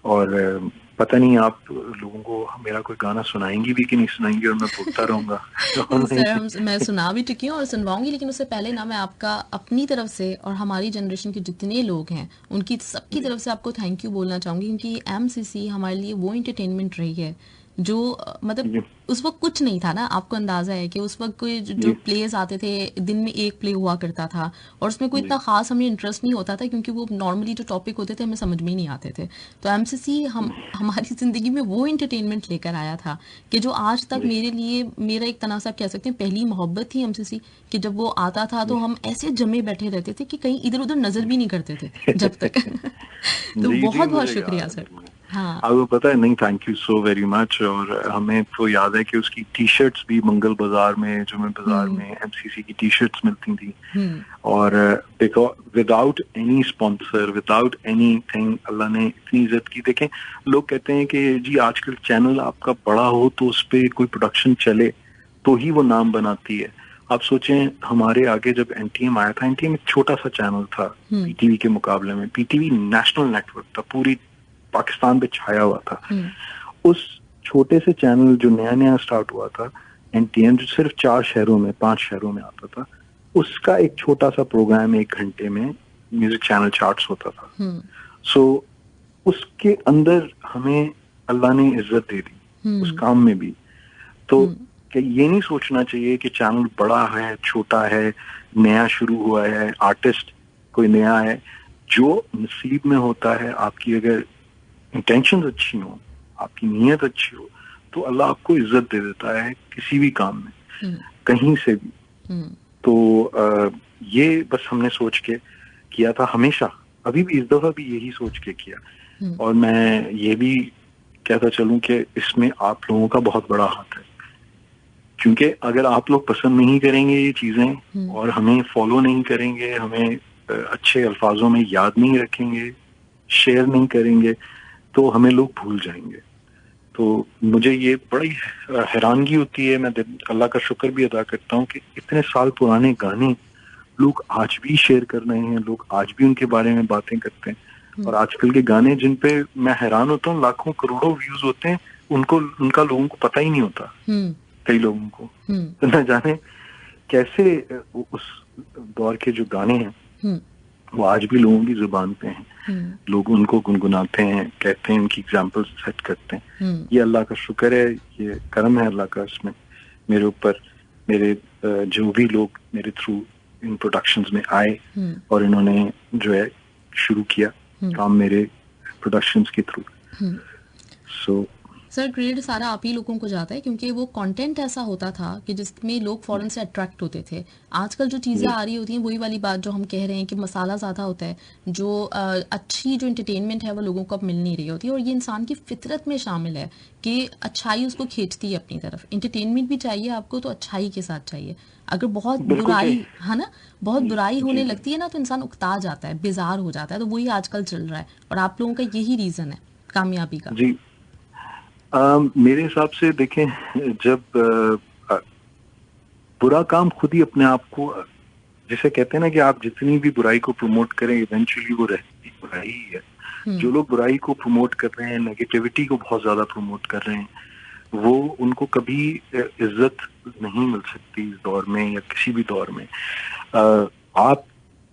और पता नहीं आप लोगों को मेरा कोई गाना सुनाएंगी भी कि नहीं सुनाएंगी, और मैं बोलता रहूंगा। सर मैं सुना भी चुकी हूँ और सुनवाऊंगी, लेकिन उससे पहले ना मैं आपका अपनी तरफ से और हमारी जनरेशन के जितने लोग हैं उनकी सबकी तरफ से आपको थैंक यू बोलना चाहूंगी, क्योंकि एमसीसी हमारे लिए वो एंटरटेनमेंट रही है जो मतलब उस वक्त कुछ नहीं था ना। आपको अंदाजा है कि उस वक्त कोई जो प्लेस आते थे, दिन में एक प्ले हुआ करता था और उसमें कोई इतना खास हमें इंटरेस्ट नहीं होता था, क्योंकि वो नॉर्मली जो टॉपिक होते थे हमें समझ में ही नहीं आते थे। तो एमसीसी हमारी जिंदगी में वो एंटरटेनमेंट लेकर आया था कि जो आज तक मेरे लिए, मेरा एक तरह से आप कह सकते हैं पहली मोहब्बत थी एमसीसी, कि जब वो आता था तो हम ऐसे जमे बैठे रहते थे कि कहीं इधर उधर नजर भी नहीं करते थे जब तक। तो बहुत बहुत शुक्रिया सर। हाँ, आपको पता है, नहीं, thank you so very much. और हमें तो याद है कि उसकी टी शर्ट्स भी मंगल बाजार में, जो मैं बाजार में एमसीसी की टी शर्ट्स मिलती थी, और without any sponsor, without anything, Allah ने इतनी इज्जत की। देखें, लोग कहते हैं कि जी आजकल चैनल आपका बड़ा हो तो उस पर कोई प्रोडक्शन चले तो ही वो नाम बनाती है। आप सोचें, हमारे आगे जब एनटीएम आया था, एनटीएम एक छोटा सा चैनल था पीटीवी के मुकाबले में। पीटीवी नेशनल नेटवर्क था, पूरी पाकिस्तान पे छाया हुआ था। उस छोटे से चैनल जो नया नया स्टार्ट हुआ था, एनटीएम, जो सिर्फ 4 शहरों में, 5 शहरों में आता था, उसका एक छोटा सा प्रोग्राम 1 घंटे में म्यूजिक चैनल चार्ट्स होता था। सो उसके अंदर हमें अल्लाह ने इज्जत दे दी उस काम में भी। तो ये नहीं सोचना चाहिए कि चैनल बड़ा है, छोटा है, नया शुरू हुआ है, आर्टिस्ट कोई नया है। जो नसीब में होता है, आपकी अगर इंटेंशन अच्छी हो, आपकी नीयत अच्छी हो, तो अल्लाह आपको इज्जत दे देता है किसी भी काम में, कहीं से भी। तो ये बस हमने सोच के किया था हमेशा, अभी भी इस दफा भी यही सोच के किया। और मैं ये भी कहता चलूं कि इसमें आप लोगों का बहुत बड़ा हाथ है, क्योंकि अगर आप लोग पसंद नहीं करेंगे ये चीजें और हमें फॉलो नहीं करेंगे, हमें अच्छे अल्फाजों में याद नहीं रखेंगे, शेयर नहीं करेंगे, तो हमें लोग भूल जाएंगे। तो मुझे ये बड़ी हैरानगी होती है। मैं अल्लाह का शुक्र भी अदा करता हूँ कि इतने साल पुराने गाने लोग आज भी शेयर कर रहे हैं, लोग आज भी उनके बारे में बातें करते हैं। और आजकल के गाने जिन पे मैं हैरान होता हूँ, लाखों करोड़ों व्यूज होते हैं, उनका लोगों को पता ही नहीं होता, कई लोगों को। तो न जाने कैसे उस दौर के जो गाने हैं वो आज भी लोगों की जुबान पे हैं, लोग उनको गुनगुनाते हैं, कहते हैं, उनकी एग्जाम्पल्स सेट करते हैं। ये अल्लाह का शुक्र है, ये करम है अल्लाह का इसमें मेरे ऊपर। मेरे जो भी लोग मेरे थ्रू इन प्रोडक्शंस में आए और इन्होंने जो है शुरू किया काम मेरे प्रोडक्शंस के थ्रू। सो सर क्रेडिट सारा आप ही लोगों को जाता है, क्योंकि वो कंटेंट ऐसा होता था कि जिसमें लोग फौरन से अट्रैक्ट होते थे। आजकल जो चीज़ें आ रही होती हैं वही वाली बात जो हम कह रहे हैं कि मसाला ज़्यादा होता है, जो अच्छी जो एंटरटेनमेंट है वो लोगों को अब मिल नहीं रही होती। और ये इंसान की फितरत में शामिल है कि अच्छाई उसको खींचती है अपनी तरफ। एंटरटेनमेंट भी चाहिए आपको तो अच्छाई के साथ चाहिए। अगर बहुत बुराई है ना, बहुत बुराई होने लगती है ना, तो इंसान उकता जाता है, बेजार हो जाता है। तो वही आजकल चल रहा है और आप लोगों का यही रीज़न है कामयाबी का। जी, मेरे हिसाब से देखें, जब बुरा काम खुद ही अपने आप को, जैसे कहते हैं ना कि आप जितनी भी बुराई को प्रमोट करें, इवेंचुअली वो रहती बुराई ही है। जो लोग बुराई को प्रमोट कर रहे हैं, नेगेटिविटी को बहुत ज्यादा प्रमोट कर रहे हैं, वो उनको कभी इज्जत नहीं मिल सकती इस दौर में या किसी भी दौर में। आप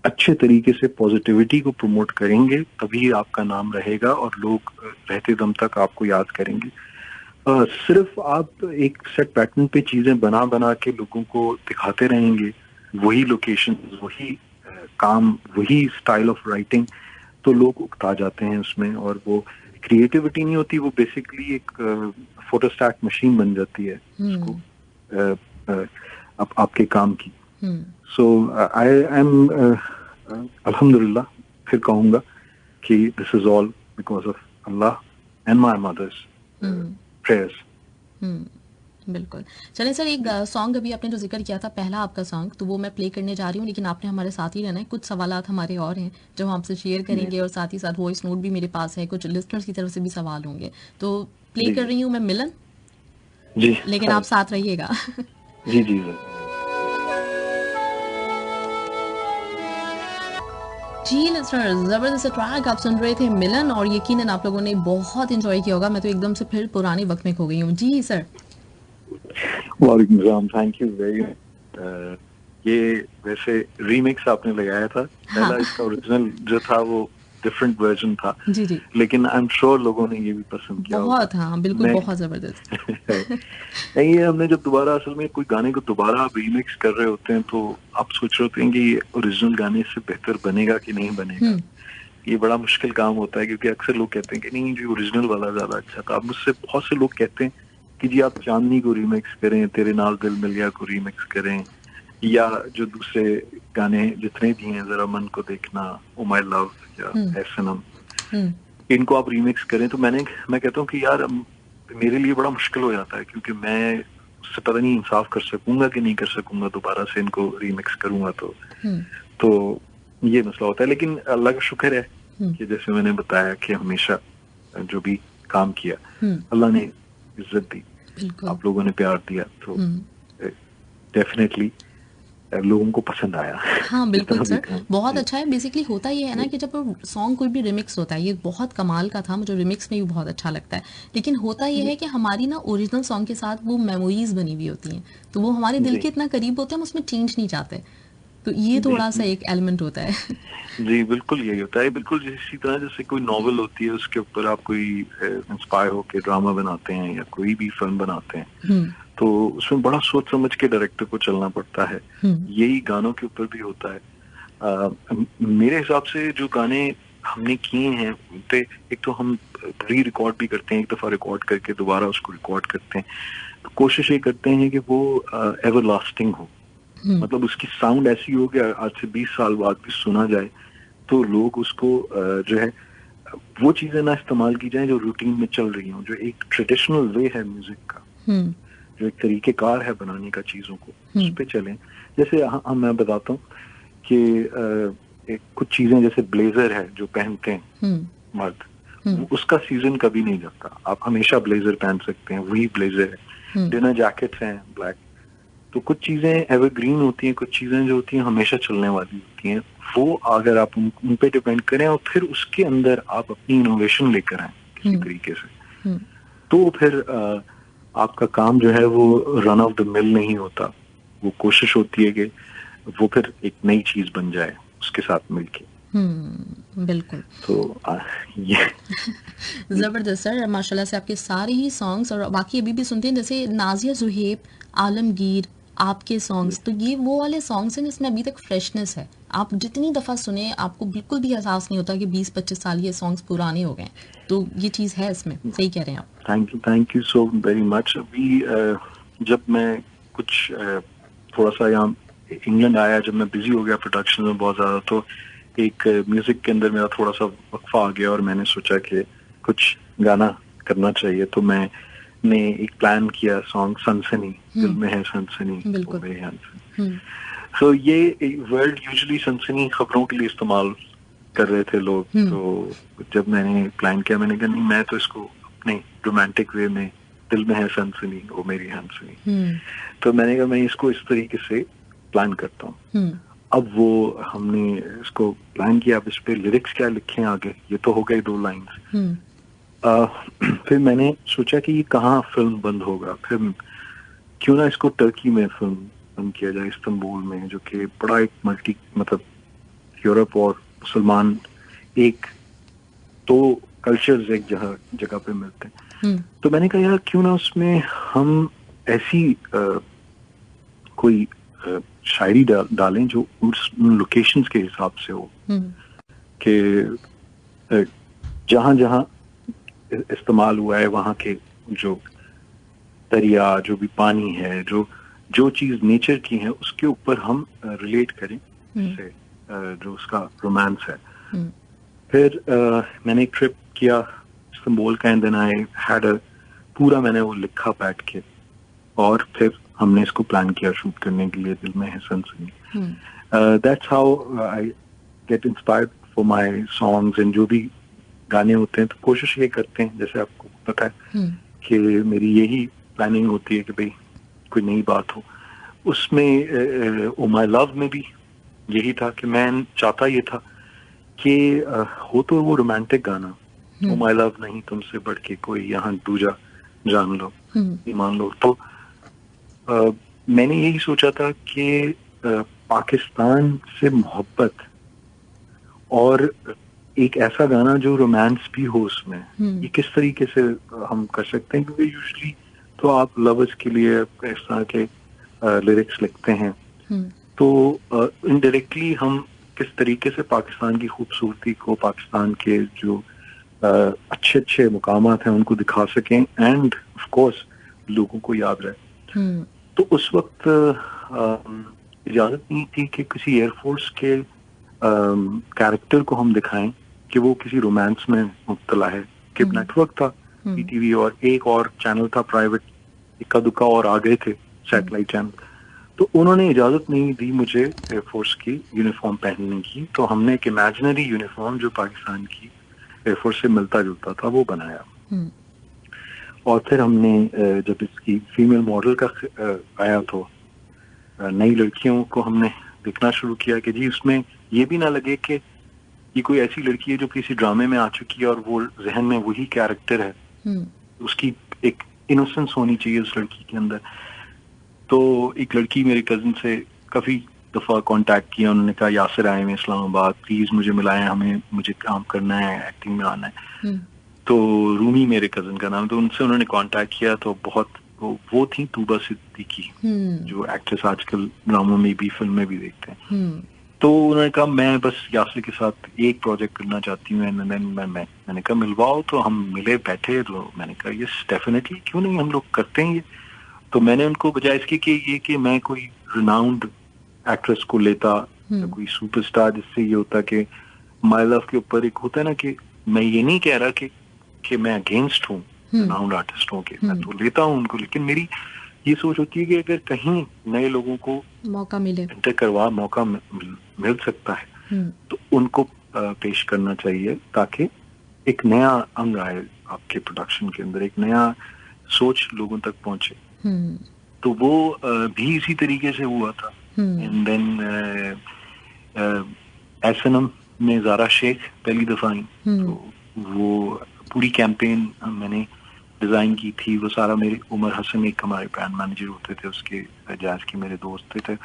अच्छे तरीके से पॉजिटिविटी को प्रमोट करेंगे तभी आपका नाम रहेगा और लोग रहते दम तक आपको याद करेंगे। सिर्फ आप एक सेट पैटर्न पे चीजें बना बना के लोगों को दिखाते रहेंगे, वही लोकेशन, वही काम, वही स्टाइल ऑफ राइटिंग, तो लोग उकता जाते हैं उसमें और वो क्रिएटिविटी नहीं होती, वो बेसिकली एक फोटोस्टैट मशीन बन जाती है उसको आपके काम की। सो आई एम अल्हम्दुलिल्लाह फिर कहूँगा कि this is all because of Allah and my mother's prayers. बिल्कुल। चलें सर, एक सॉन्ग अभी आपने जो जिक्र किया था, पहला आपका सॉन्ग, तो वो मैं प्ले करने जा रही हूँ, लेकिन आपने हमारे साथ ही रहना है। कुछ सवालात हमारे और हैं जो हम आपसे शेयर करेंगे और साथ ही साथ वॉइस नोट भी मेरे पास है, कुछ लिसनर्स की तरफ से भी सवाल होंगे। तो प्ले कर रही हूँ मैं मिलन। जी लेकिन आप साथ रहिएगा। जी जी सर। जी लिसनर्स, जबरदस्त ट्रैक आप सुन रहे थे मिलन, और यकीनन आप लोगों ने बहुत एंजॉय किया होगा। मैं तो एकदम से फिर पुराने वक्त में खो गई हूँ। जी सर। वालेकुम सलाम, थैंक यू वेरी मच। ये वैसे रीमिक्स आपने लगाया था, हाँ। पहला इसका ओरिजिनल जो था वो डिफरेंट वर्जन था, जी जी। लेकिन आई एम श्योर लोगों ने ये भी पसंद किया होगा। बहुत, हाँ बिल्कुल, मैं बहुत जबरदस्त। नहीं, ये हमने जब दोबारा असल में कोई गाने को दोबारा आप रीमिक्स कर रहे होते हैं तो आप सोच रहे होते हैं कि ये ओरिजिनल गाने से बेहतर बनेगा कि नहीं बनेगा। हम्म। ये बड़ा मुश्किल काम होता है, क्योंकि अक्सर लोग कहते हैं कि नहीं जी ओरिजिनल वाला ज्यादा अच्छा था। अब मुझसे बहुत से लोग कहते हैं कि जी आप चांदनी को रीमिक्स करें, तेरे नाल दिल मिल गया को रीमिक्स करें, या जो दूसरे गाने जितने भी हैं, जरा मन को देखना, ओ माय लव, या ऐ सनम, हम्म। इनको आप रीमिक्स करें। तो मैं कहता हूँ कि यार मेरे लिए बड़ा मुश्किल हो जाता है, क्योंकि मैं उससे पता नहीं इंसाफ कर सकूंगा कि नहीं कर सकूंगा, दोबारा से इनको रीमिक्स करूंगा तो ये मसला होता है। लेकिन अल्लाह का शुक्र है कि जैसे मैंने बताया कि हमेशा जो भी काम किया अल्लाह ने इज्जत दी, बिल्कुल। आप लोगों ने प्यार दिया, तो डेफिनेटली लोगों को पसंद आया। हाँ बिल्कुल जितना भी सर, काम। बहुत जी अच्छा है। बेसिकली होता ये है ना कि जब सॉन्ग कोई भी रिमिक्स होता है, ये बहुत कमाल का था, मुझे रिमिक्स में भी बहुत अच्छा लगता है। लेकिन होता ये है कि हमारी ना ओरिजिनल सॉन्ग के साथ वो मेमोरीज बनी हुई होती हैं, तो वो हमारे दिल जी के इतना करीब होते हैं, हम उसमें चेंज नहीं चाहते। तो ये जी थोड़ा सा एक एलिमेंट होता है। जी बिल्कुल यही होता है। बिल्कुल इसी तरह जैसे कोई नॉवेल होती है, उसके ऊपर आप कोई इंस्पायर होकर ड्रामा बनाते हैं या कोई भी फिल्म बनाते हैं, तो उसमें बड़ा सोच समझ के डायरेक्टर को चलना पड़ता है। यही गानों के ऊपर भी होता है। मेरे हिसाब से जो गाने हमने किए हैं, एक तो हम री रिकॉर्ड भी करते हैं, एक दफा रिकॉर्ड करके दोबारा उसको रिकॉर्ड करते हैं, तो कोशिश ये करते हैं कि वो एवर लास्टिंग हो। मतलब उसकी साउंड ऐसी हो कि आज से 20 साल बाद भी सुना जाए तो लोग उसको जो है वो चीजें ना इस्तेमाल की जाए जो रूटीन में चल रही हों, जो एक ट्रेडिशनल वे है म्यूजिक का, जो एक तरीकेकार है बनाने का चीजों को, उस पे चलें। जैसे मैं बताता हूँ कि कुछ चीजें जैसे ब्लेजर है जो पहनते हैं मर्द, उसका सीजन कभी नहीं जाता, आप हमेशा ब्लेजर पहन सकते हैं, वही ब्लेजर है। डिनर जैकेट्स हैं ब्लैक, तो कुछ चीजें एवरग्रीन होती हैं, कुछ चीजें जो होती हैं हमेशा चलने वाली होती हैं। वो अगर आप उन पे डिपेंड करें और फिर उसके अंदर आप अपनी इनोवेशन लेकर आए किसी तरीके से, तो फिर आपका काम जो है वो रन ऑफ द मिल नहीं होता। वो कोशिश होती है कि वो फिर एक नई चीज बन जाए उसके साथ मिलके। बिल्कुल। तो ये जबरदस्त सर, माशाल्लाह से आपके सारे ही सॉन्ग्स, और बाकी अभी भी सुनते हैं जैसे नाजिया जुहेब, आलमगीर, आपके सॉन्ग्स, तो ये वो वाले सॉन्ग्स हैं जिसमें अभी तक फ्रेशनेस है। आप जितनी दफ़ा सुने आपको बिल्कुल भी एहसास नहीं होता कि 20-25 साल ये सॉन्ग्स पुराने हो गए। तो ये चीज़ है इसमें, सही कह रहे हैं आप। Thank you so very much. अभी जब मैं कुछ थोड़ा सा यहाँ इंग्लैंड आया, जब मैं बिजी हो गया प्रोडक्शन में बहुत ज्यादा, तो एक म्यूजिक के अंदर मेरा थोड़ा सा वक्फा आ गया और मैंने सोचा कि कुछ गाना करना चाहिए। तो मैंने एक प्लान किया सॉन्ग सनसनी, दिल में है सनसनी, बिल्कुल। सो ये वर्ड यूजुअली सनसनी खबरों के लिए इस्तेमाल कर रहे थे लोग। तो जब मैंने प्लान किया, मैंने कहा नहीं, मैं तो इसको अपने रोमांटिक वे में, दिल में है सनसनी ओ मेरी हंसनी, तो मैंने कहा मैं इसको इस तरीके से प्लान करता हूँ। अब वो हमने इसको प्लान किया, अब इस पे लिरिक्स क्या लिखे आगे, ये तो हो गए 2 लाइन्स। फिर मैंने सोचा कि ये कहाँ फिल्म बंद होगा, फिर क्यों ना इसको टर्की में फिल्म बंद किया जाए, इस्तांबुल में, जो कि बड़ा एक मतलब यूरोप और मुसलमान एक तो कल्चर्स एक जगह पे मिलते हैं। तो मैंने कहा यार क्यों ना उसमें हम ऐसी कोई शायरी डालें जो उन लोकेशंस के हिसाब से हो, कि जहां जहां इस्तेमाल हुआ है वहां के जो दरिया, जो भी पानी है, जो चीज नेचर की है, उसके ऊपर हम रिलेट करें से जो उसका रोमांस है। फिर मैंने एक ट्रिप किया इस्तांबुल का, एंड देन आई हैड पूरा मैंने वो लिखा बैठ के, और फिर हमने इसको प्लान किया शूट करने के लिए, दिल में है सनसनी। That's how I get inspired for my songs. And जो भी गाने होते हैं तो कोशिश ये करते हैं, जैसे आपको पता है कि मेरी यही प्लानिंग होती है कि भाई कोई नई बात हो, उसमें ओ माय लव में भी यही था कि मैं चाहता ये था कि हो तो वो रोमांटिक गाना, ओ माय लव नहीं तुमसे बढ़ के कोई यहाँ दूजा जान लो ये मान लो, तो मैंने यही सोचा था कि पाकिस्तान से मोहब्बत और एक ऐसा गाना जो रोमांस भी हो उसमें, ये किस तरीके से हम कर सकते हैं, क्योंकि यूजुअली तो आप लवर्स के लिए इस तरह के लिरिक्स लिखते हैं, तो इनडायरेक्टली हम किस तरीके से पाकिस्तान की खूबसूरती को, पाकिस्तान के जो अच्छे अच्छे मुकामात हैं उनको दिखा सकें एंड ऑफ कोर्स लोगों को याद रहे। तो उस वक्त इजाजत नहीं थी कि किसी एयरफोर्स के कैरेक्टर को हम दिखाएं कि वो किसी रोमांस में मुब्तला है, कि नेटवर्क था पीटीवी और एक और चैनल था प्राइवेट, इक्का दुक्का और आ गए थे सैटेलाइट चैनल, तो उन्होंने इजाजत नहीं दी मुझे एयरफोर्स की यूनिफॉर्म पहनने की, तो हमने एक इमेजिनरी यूनिफॉर्म जो पाकिस्तान की एयरफोर्स से मिलता जुलता था वो बनाया। और फिर हमने जब इसकी फीमेल मॉडल का आया तो नई लड़कियों को हमने देखना शुरू किया कि जी उसमें ये भी ना लगे कि ये कोई ऐसी लड़की है जो किसी ड्रामे में आ चुकी है और वो जहन में वही कैरेक्टर है, उसकी एक इनोसेंस होनी चाहिए उस लड़की के अंदर। तो एक लड़की मेरे कजिन से काफी दफा कांटेक्ट किया, उन्होंने कहा यासिर आए हैं इस्लामाबाद, प्लीज मुझे मिलाएं, मुझे काम करना है, एक्टिंग में आना है। तो रूमी मेरे कजिन का नाम, तो उनसे उन्होंने कांटेक्ट किया, तो बहुत वो थी तूबा सिद्दीकी जो एक्ट्रेस आजकल ड्रामों में भी फिल्म में भी देखते हैं। तो उन्होंने कहा मैं बस यासिर के साथ एक प्रोजेक्ट करना चाहती हूँ, मैंने कहा मिलवाओ, तो हम मिले बैठे, तो मैंने कहा यस डेफिनेटली क्यों नहीं, हम लोग करते हैं ये। तो मैंने उनको बजाय इसके कि मैं कोई रिनाउंड एक्ट्रेस को लेता या कोई सुपरस्टार, जिससे ये होता कि माय लव के ऊपर एक होता है ना कि मैं ये नहीं कह रहा कि मैं अगेंस्ट हूँ रिनाउंड आर्टिस्टों के, मैं तो लेता हूँ उनको, लेकिन मेरी ये सोच होती है कि अगर कहीं नए लोगों को मौका मिले, इंटर मौका मिल सकता है तो उनको पेश करना चाहिए, ताकि एक नया अंग आए आपके प्रोडक्शन के अंदर, एक नया सोच लोगों तक पहुंचे। तो वो भी इसी तरीके से हुआ था। एंड देन एसएनएम में ज़ारा शेख पहली दफा आई, तो वो पूरी कैंपेन मैंने डिजाइन की थी, वो सारा मेरे उमर हसन एक हमारे ब्रांड मैनेजर होते थे उसके, जैज के मेरे दोस्त थे,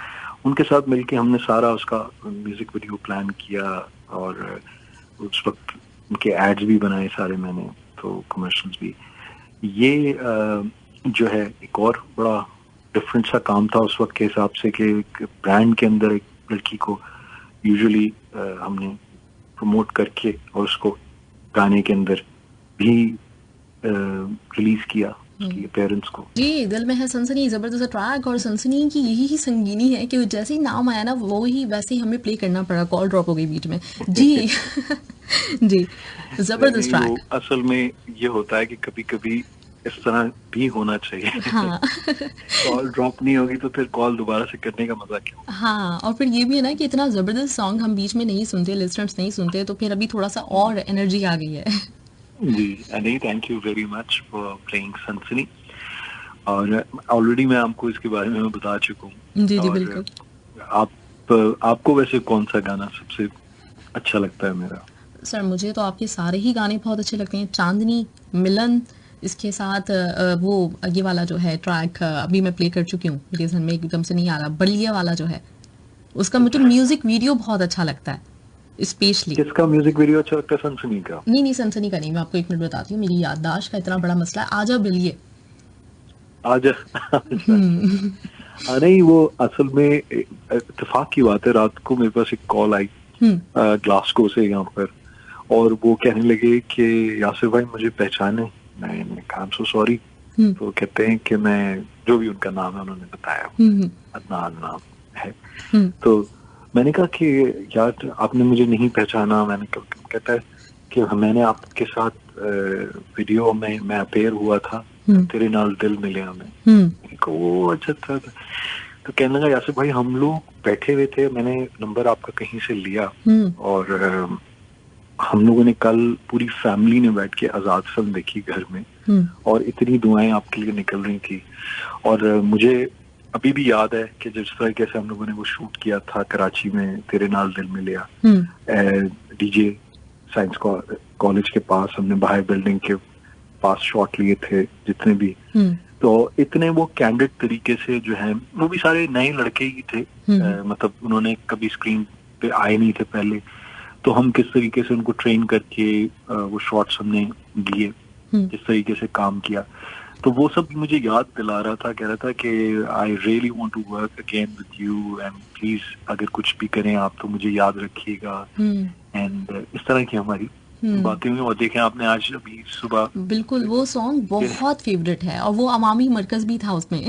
उनके साथ मिलके हमने सारा उसका म्यूजिक वीडियो प्लान किया, और उस वक्त उनके एड्स भी बनाए सारे मैंने, तो कमर्शियल्स भी। ये जो है एक और बड़ा डिफरेंट सा काम था उस वक्त के हिसाब से, कि ब्रांड के अंदर एक लड़की को यूजुअली हमने प्रमोट करके और उसको गाने के अंदर भी रिलीज किया उसकी पेरेंट्स को। जी, दिल में है सनसनी जबरदस्त ट्रैक, और सनसनी की यही ही संगीनी है कि जैसे ही नाम आया ना वो ही वैसे ही हमें प्ले करना पड़ा, कॉल ड्रॉप हो गई बीच में। जी जी, जबरदस्त ट्रैक। असल में ये होता है कि कभी कभी इस तरह भी होना चाहिए। हाँ कॉल ड्रॉप नहीं होगी तो फिर कॉल दोबारा से करने का मजा क्या। हाँ, और फिर ये भी है ना कि इतना जबरदस्त सॉन्ग हम बीच में नहीं सुनते, लिसनर्स नहीं सुनते, तो फिर अभी थोड़ा सा और एनर्जी आ गई है। जी नहीं, thank you very much for playing सनसनी, और ऑलरेडी मैं आपको इसके बारे में बता चुका हूँ। जी जी बिल्कुल। आपको वैसे कौन सा गाना सबसे अच्छा लगता है? मेरा सर मुझे तो आपके सारे ही गाने बहुत अच्छे लगते हैं, चांदनी, मिलन, इसके साथ वो ये वाला जो है ट्रैक अभी मैं प्ले कर चुकी हूँ, मेरे ज़हन में एकदम से नहीं आ रहा, बलिया वाला जो है, उसका मुझे म्यूजिक वीडियो बहुत अच्छा लगता है स्पेशली। किसका म्यूजिक वीडियो अच्छा लगता है? सनसनी का? नहीं सनसनी का नहीं, मैं आपको एक मिनट बताती हूँ, मेरी याददाश्त का इतना बड़ा मसला है। आजा बलिए, आजा। नहीं, वो असल में इत्तेफाक की बात है, रात को मेरे पास एक कॉल आई ग्लासगो से यहाँ पर, और वो कहने लगे कि यासिर भाई मुझे पहचाने। मैंने कहा आई एम सो सॉरी। तो कहते हैं कि मैं, जो भी उनका नाम है उन्होंने बताया, अदनान नाम है। तो मैंने कहा कि यार आपने मुझे नहीं पहचाना। मैंने कहा, कहता है कि मैंने आपके साथ वीडियो में मैं अपेयर हुआ था, तेरे नाल दिल मिले हमें। मैंने कहा वो अच्छा था। तो कहने लगा यासिर भाई हम लोग बैठे हुए थे, मैंने नंबर आपका कहीं से लिया, और हम लोगों ने कल पूरी फैमिली ने बैठ के आजाद फिल्म देखी घर में। और इतनी दुआएं आपके लिए निकल रही थी। और मुझे अभी भी याद है कि जिस तरीके से हम लोगों ने वो शूट किया था कराची में, तेरे नाल दिल में लिया, डीजे साइंस कॉलेज के पास, हमने बाहर बिल्डिंग के पास शॉट लिए थे जितने भी, तो इतने वो कैंडिड तरीके से जो है, वो भी सारे नए लड़के ही थे, मतलब उन्होंने कभी स्क्रीन पे आए नहीं थे पहले, तो हम किस तरीके से उनको ट्रेन करके वो शॉट्स हमने लिए, जिस तरीके से काम किया, तो वो सब मुझे याद दिला रहा था, कह रहा था कि I really want to work again with you and please अगर कुछ भी करें आप तो मुझे याद रखिएगा। एंड इस तरह की हमारी बातें हुई। और देखें आपने आज अभी सुबह, बिल्कुल वो सॉन्ग बहुत फेवरेट है, और वो अवामी मरकज भी था उसमें।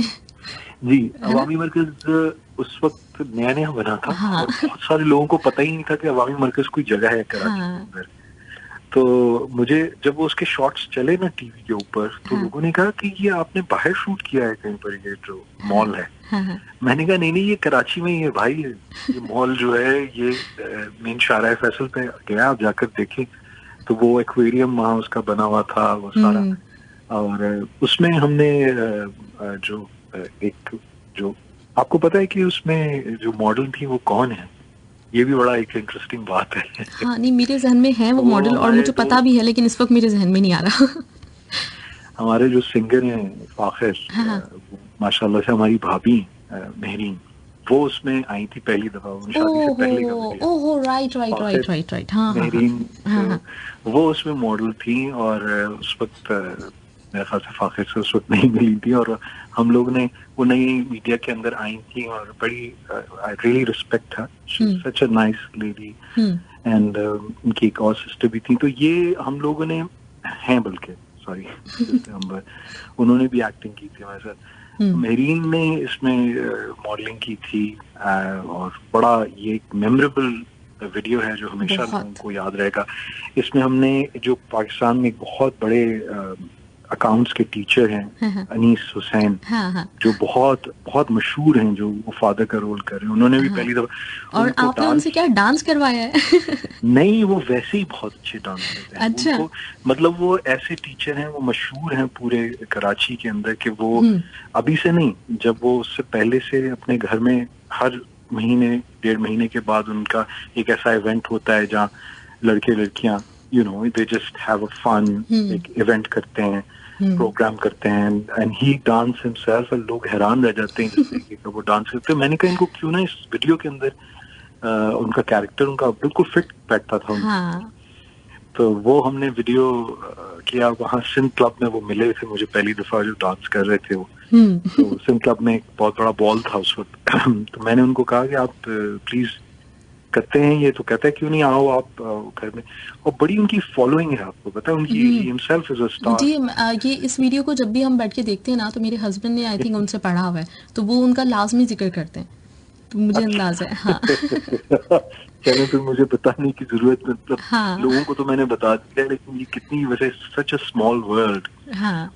जी, अवामी मरकज उस वक्त नया नया बना था, हाँ। और बहुत सारे लोगों को पता ही नहीं था कि अवामी मरकज कोई जगह है कराची के अंदर। तो मुझे जब वो उसके शॉट्स चले ना टीवी के ऊपर, तो लोगों ने कहा कि ये आपने बाहर शूट किया है कहीं पर, ये जो मॉल है। मैंने कहा नहीं, ये कराची में ही है भाई, ये मॉल जो है ये मेन शाहराह फैसल पे गया, आप जाकर देखें, तो वो एक्वेरियम वहाँ उसका बना हुआ था वो सारा, और उसमें हमने जो एक, जो आपको पता है कि उसमें जो मॉडल थी वो कौन है, ये भी बड़ा एक इंटरेस्टिंग बात है। हाँ, नहीं मेरे जहन में है वो मॉडल, और मुझे पता भी है, लेकिन इस वक्त मेरे जहन में नहीं आ रहा। हमारे जो सिंगर हैं फाखिर, माशाल्लाह से हमारी भाभी मेहरीन, वो उसमें आई थी पहली दफा, शादी से पहले का वीडियो। ओहो, right right right right right, हाँ मेहरीन, तो वो उसमें मॉडल थी, और उस वक्त मेरे ख्याल से फाखिर से उस वक्त नहीं मिली थी, और हम लोग ने वो नई मीडिया के अंदर आई थी, और बड़ी आई रियली रिस्पेक्ट था, सच अ नाइस लेडी, एंड उनकी एक और सिस्टर भी थी, तो ये हम लोगों ने हैं, बल्कि सॉरी उन्होंने भी एक्टिंग की थी हमारे साथ। मेहरीन ने इसमें मॉडलिंग की थी, और बड़ा ये एक मेमोरेबल वीडियो है जो हमेशा लोगों को याद रहेगा। इसमें हमने जो पाकिस्तान में बहुत बड़े अकाउंट्स के टीचर हैं, अनीस हुसैन, जो बहुत बहुत मशहूर हैं, जो वो फादर का रोल कर रहे हैं, उन्होंने भी पहली दफा। और आपने उनसे क्या डांस करवाया है? नहीं, वो वैसे ही बहुत अच्छे डांस करते हैं। अच्छा। उनको, मतलब वो ऐसे टीचर हैं, वो मशहूर हैं पूरे कराची के अंदर, कि वो अभी से नहीं, जब वो उससे पहले से अपने घर में हर महीने 1.5 महीने के बाद उनका एक ऐसा इवेंट होता है जहाँ लड़के लड़कियां they just have a fun, एक इवेंट करते हैं, प्रोग्राम करते हैं, एंड ही डांस हिमसेल्फ, और लोग हैरान रह जाते हैं जिस तरीके का वो डांस करते हैं। मैंने कहा इनको क्यों ना इस वीडियो के अंदर उनका कैरेक्टर उनका बिल्कुल फिट बैठता था। हाँ। तो वो हमने वीडियो किया, वहाँ सिंध क्लब में वो मिले थे मुझे पहली दफा, जो डांस कर रहे थे वो। तो सिंध क्लब में एक बहुत बड़ा बॉल था उस वक्त। तो मैंने उनको कहा कि आप प्लीज करते हैं ये, तो कहता है क्यों नहीं, आओ आप घर में। और बड़ी उनकी फॉलोइंग है, आपको पता है, उनकी हिमसेल्फ इज अ स्टार। जी, ये इस वीडियो को जब भी हम बैठ के देखते हैं ना, तो मेरे हस्बैंड ने आई थिंक उनसे पढ़ा हुआ है, तो वो उनका लाजमी जिक्र करते हैं, तो मुझे अंदाज है। हाँ। चलो, फिर मुझे बताने की जरूरत, मतलब लोगों को तो मैंने बता दिया, लेकिन ये कितनी, वैसे सच अ स्मॉल वर्ल्ड।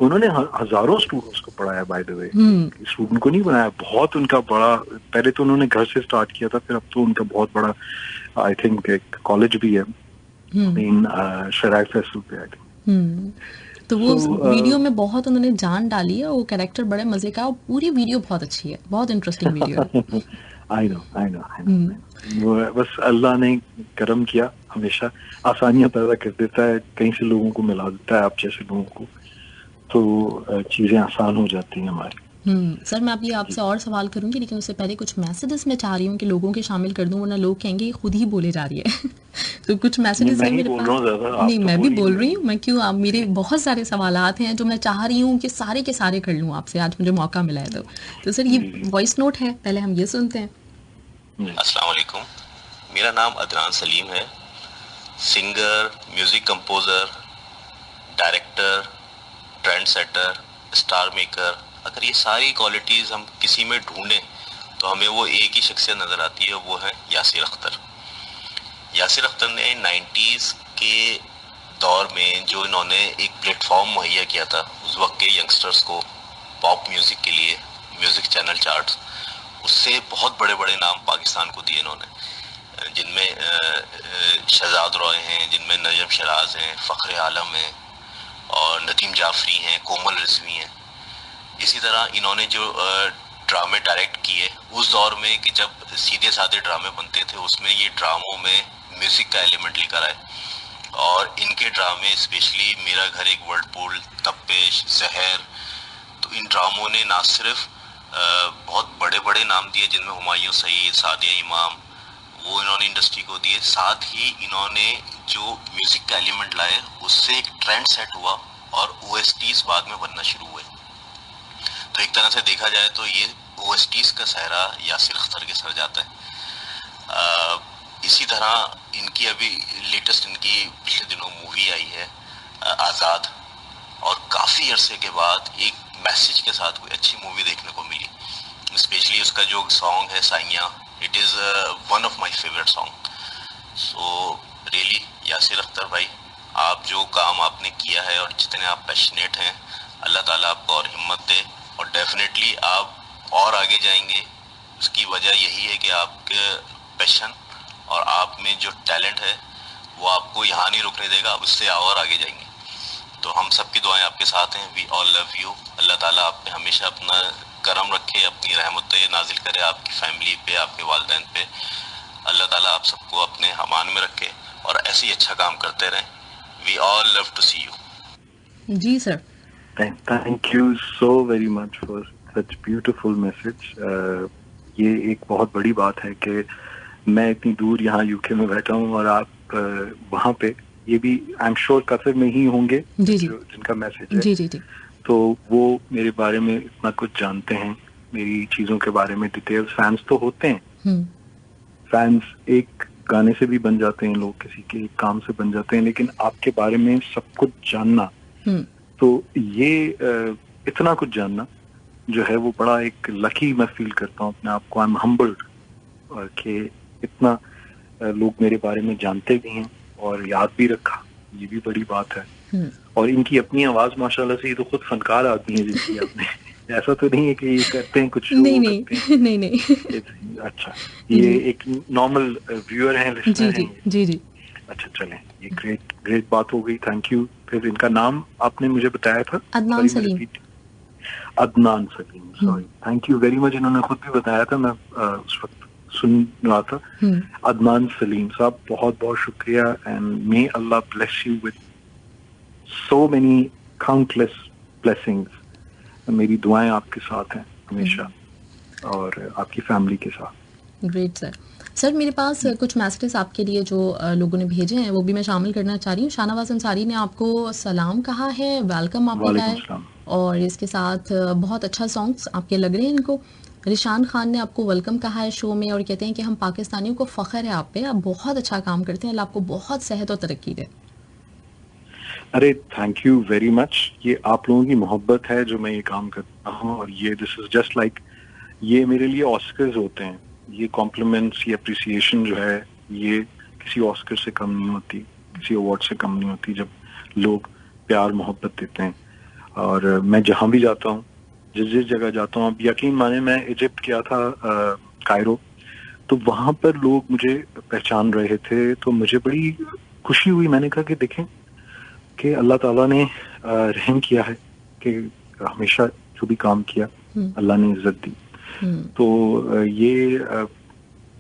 उन्होंने हजारों स्टूडेंट्स को पढ़ाया, बाय द वे, स्टूडेंट को नहीं बनाया, बहुत उनका बड़ा, पहले तो उन्होंने घर से स्टार्ट किया था, फिर अब तो उनका बहुत बड़ा, आई थिंक एक कॉलेज भी है इन शराय फैसल पे, आई थिंक। तो वो वीडियो में बहुत उन्होंने जान डाली है, वो कैरेक्टर बड़े मजे का, और पूरी वीडियो बहुत अच्छी है, बहुत इंटरेस्टिंग वीडियो है। I know. बस अल्लाह ने करम किया, हमेशा आसानियां पैदा कर देता है, कहीं से लोगों को मिला देता है आप जैसे लोगों को, तो चीजें आसान हो जाती हैं हमारी। सर, मैं अभी आपसे और सवाल करूंगी, लेकिन उससे पहले कुछ मैसेजेस मैं चाह रही हूँ कि लोगों के शामिल कर दूं, वरना लोग कहेंगे खुद ही बोले जा रही है। तो कुछ मैसेजेस हैं मेरे पास। नहीं, मैं भी बोल रही हूँ, मैं क्यों, आप मेरे बहुत सारे सवालात हैं जो मैं चाह रही हूँ कि सारे के सारे कर लूँ आपसे, आज मुझे मौका मिला है। तो सर, ये वॉइस नोट है, पहले हम ये सुनते हैं। अस्सलाम वालेकुम, मेरा नाम अदनान सलीम है। Singer, music composer, director, trend setter, star maker, अगर ये सारी क्वालिटीज़ हम किसी में ढूंढें तो हमें वो एक ही शख्सियत नज़र आती है, वो है यासिर अख्तर। यासिर अख्तर ने 90s के दौर में जो इन्होंने एक प्लेटफॉर्म मुहैया किया था उस वक्त के यंगस्टर्स को पॉप म्यूज़िक के लिए, म्यूज़िक चैनल चार्ट्स, उससे बहुत बड़े बड़े नाम पाकिस्तान को दिए इन्होंने, जिनमें शहजाद रॉय हैं, जिनमें नजम शराज हैं, फ़ख्र आलम हैं, और नदीम जाफरी हैं, कोमल रिजवी हैं। इसी तरह इन्होंने जो ड्रामे डायरेक्ट किए उस दौर में कि जब सीधे साधे ड्रामे बनते थे, उसमें ये ड्रामों में म्यूजिक का एलिमेंट लेकर आए। और इनके ड्रामे स्पेशली मेरा घर एक वर्ल्ड पूल, तप्पेश, जहर, तो इन ड्रामों ने ना सिर्फ बहुत बड़े बड़े नाम दिए जिनमें हुमायूं सईद, सादिया इमाम, वो इन्होंने इंडस्ट्री को दिए, साथ ही इन्होंने जो म्यूजिक का एलिमेंट लाए उससे एक ट्रेंड सेट हुआ और ओएसटीज बाद में बनना शुरू हुए। तो एक तरह से देखा जाए तो ये ओएसटीज का सहरा यासिर अख्तर के सर जाता है। इसी तरह इनकी अभी लेटेस्ट इनकी पिछले दिनों मूवी आई है आज़ाद, और काफ़ी अरसे के बाद एक मैसेज के साथ कोई अच्छी मूवी देखने को मिली। स्पेशली उसका जो सॉन्ग है Saiyaan, it is one of my favourite song. So really Yasir Akhtar भाई, आप जो काम आपने किया है और जितने आप पैशनेट हैं, अल्लाह ताला आपको और हिम्मत दे, और डेफिनेटली आप और आगे जाएंगे। उसकी वजह यही है कि आपके पैशन और आप में जो टैलेंट है वो आपको यहाँ नहीं रुकने देगा, आप उससे और आगे जाएंगे। तो हम सब की दुआएं आपके साथ हैं। We all love you. Allah ताला आप पे हमेशा अपना करम रखे, अपनी रहमतें नाजिल करे आपकी फैमिली पे, आपके वालिदैन पे। अल्लाह ताला आप सबको अपने अमान में रखे और ऐसे ही अच्छा काम करते रहें। We all love to see you. जी sir. Thank you so very much for such beautiful message. ये एक बहुत बड़ी बात है कि मैं इतनी दूर यहाँ यूके में बैठा हूँ और आप वहाँ पे, ये भी आई एम श्योर कतर में ही होंगे जी जी, जिनका मैसेज है। जी जी जी, तो वो मेरे बारे में इतना कुछ जानते हैं, मेरी चीजों के बारे में डिटेल्स। फैंस तो होते हैं, फैंस एक गाने से भी बन जाते हैं, लोग किसी के एक काम से बन जाते हैं, लेकिन आपके बारे में सब कुछ जानना, तो ये इतना कुछ जानना जो है वो बड़ा एक लकी मैं फील करता हूँ अपने आप को। आई एम हम्बल्ड कि इतना लोग मेरे बारे में जानते भी हैं और याद भी रखा, ये भी बड़ी बात है। और इनकी अपनी आवाज माशाल्लाह से, ये तो खुद फनकार आदमी है जिसकी आपने ऐसा तो नहीं है कि ये करते हैं कुछ नहीं नहीं नहीं नहीं। अच्छा, ये एक नॉर्मल व्यूअर हैं, लिसनर हैं। जी जी। अच्छा चलें, ये ग्रेट बात हो गई, थैंक यू। फिर इनका नाम आपने मुझे बताया था? Adnan Salim. Adnan Salim, sorry, thank you very much. इन्होंने खुद भी बताया था, मैं उस वक्त सुन रहा था। अदनान सलीम साहब, बहुत बहुत शुक्रिया, and may Allah bless you with so many countless blessings. मेरी दुआएं आपके साथ हैं हमेशा और आपकी फैमिली के साथ। Great sir. सर मेरे पास कुछ मैसेजेस आपके लिए जो लोगों ने भेजे हैं वो भी मैं शामिल करना चाह रही हूँ। शाहनवाज अंसारी ने आपको सलाम कहा है, वेलकम आपने कहा है, और इसके साथ बहुत अच्छा सॉन्ग्स आपके लग रहे हैं इनको। रिशान खान ने आपको वेलकम कहा है शो में और कहते हैं कि हम पाकिस्तानियों को फ़ख्र है आप पे, आप बहुत अच्छा काम करते हैं, अल्लाह आपको बहुत सेहत और तरक्की दे। अरे थैंक यू वेरी मच। ये आप लोगों की मोहब्बत है जो मैं ये काम करता हूँ, और ये दिस इज जस्ट लाइक, ये मेरे लिए ऑस्कर्स होते हैं। ये कॉम्प्लीमेंट्स, ये अप्रिसिएशन जो है, ये किसी ऑस्कर से कम नहीं होती, किसी अवार्ड से कम नहीं होती जब लोग प्यार मोहब्बत देते हैं। और मैं जहाँ भी जाता हूँ, जिस जगह जाता हूँ, आप यकीन माने, मैं इजिप्ट गया था, कायरो, तो वहाँ पर लोग मुझे पहचान रहे थे, तो मुझे बड़ी खुशी हुई। मैंने कहा कि देखें कि अल्लाह ताला ने रहम किया है कि हमेशा जो भी काम किया अल्लाह ने इज्जत दी। तो ये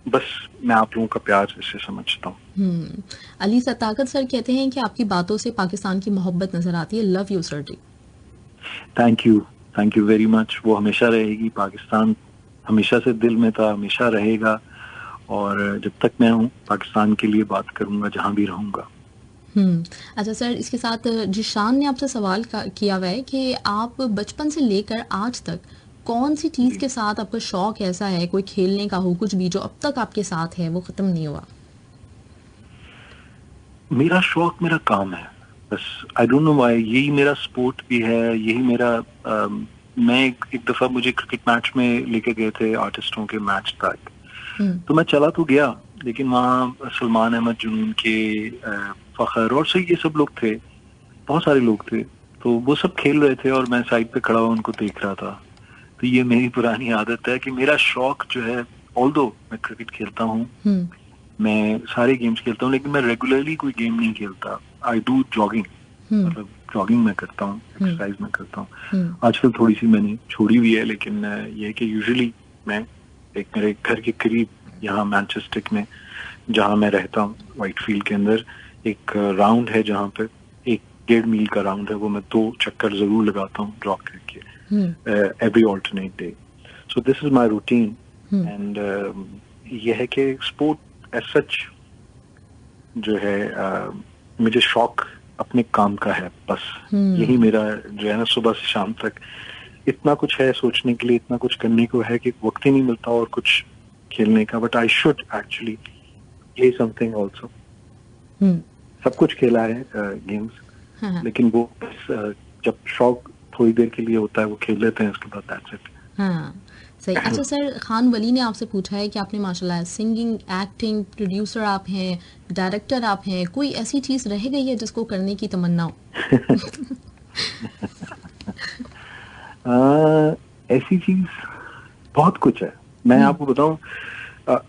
बस मैं आप लोगों का प्यार इससे समझता हूँ। अली सताकत सर कहते हैं कि आपकी बातों से पाकिस्तान की मोहब्बत नजर आती है। लव यू सर जी। Thank you very much. वो हमेशा रहेगी, पाकिस्तान हमेशा से दिल में था, हमेशा रहेगा, और जब तक मैं हूँ पाकिस्तान के लिए बात करूंगा जहाँ भी रहूंगा। अच्छा सर, इसके साथ जिशान ने आपसे सवाल किया हुआ है कि आप बचपन से लेकर आज तक कौन सी चीज के साथ आपका शौक ऐसा है, कोई खेलने का हो, कुछ भी जो अब तक आपके साथ है वो खत्म नहीं हुआ? मेरा शौक मेरा काम है बस। आई डोंट नो व्हाई, यही मेरा स्पोर्ट भी है, यही मेरा मैं एक दफा मुझे क्रिकेट मैच में लेके गए थे, आर्टिस्टों के मैच तक, तो मैं चला तो गया, लेकिन वहाँ सलमान अहमद जुनून के, फखर और से ये सब लोग थे, बहुत सारे लोग थे, तो वो सब खेल रहे थे और मैं साइड पे खड़ा हुआ उनको देख रहा था। तो ये मेरी पुरानी आदत है कि मेरा शौक जो है, ऑल्दो मैं क्रिकेट खेलता हूँ, मैं सारे गेम्स खेलता हूँ, लेकिन मैं रेगुलरली कोई गेम नहीं खेलता। आई डू जॉगिंग, मतलब जॉगिंग में करता हूँ, एक्सरसाइज में करता हूँ। आजकल थोड़ी सी मैंने छोड़ी हुई है, लेकिन ये है कि यूजुअली मैं एक मेरे घर के करीब यहाँ मैनचेस्टर में जहाँ मैं रहता हूँ व्हाइटफील्ड के अंदर एक राउंड है जहाँ पे 1.5 मील का राउंड है, वो मैं 2 चक्कर जरूर लगाता हूँ जॉग करके every alternate day. So this is my routine and ये है कि स्पोर्ट एज सच जो है मुझे शौक अपने काम का है बस। यही मेरा जो है ना, सुबह से शाम तक इतना कुछ है सोचने के लिए, इतना कुछ करने को है कि वक्त ही नहीं मिलता और कुछ खेलने का। But I should actually play something also. सब कुछ खेला है गेम्स, लेकिन वो बस जब शौक थोड़ी देर के लिए होता है वो खेल लेते हैं, उसके बाद दैट्स इट। हाँ सही। अच्छा सर, खान वली ने आपसे पूछा है कि आपने माशाल्लाह सिंगिंग, एक्टिंग, प्रोड्यूसर आप हैं, डायरेक्टर आप हैं, कोई ऐसी चीज रह गई है जिसको करने की तमन्ना हो? ऐसी चीज बहुत कुछ है। मैं आपको बताऊं,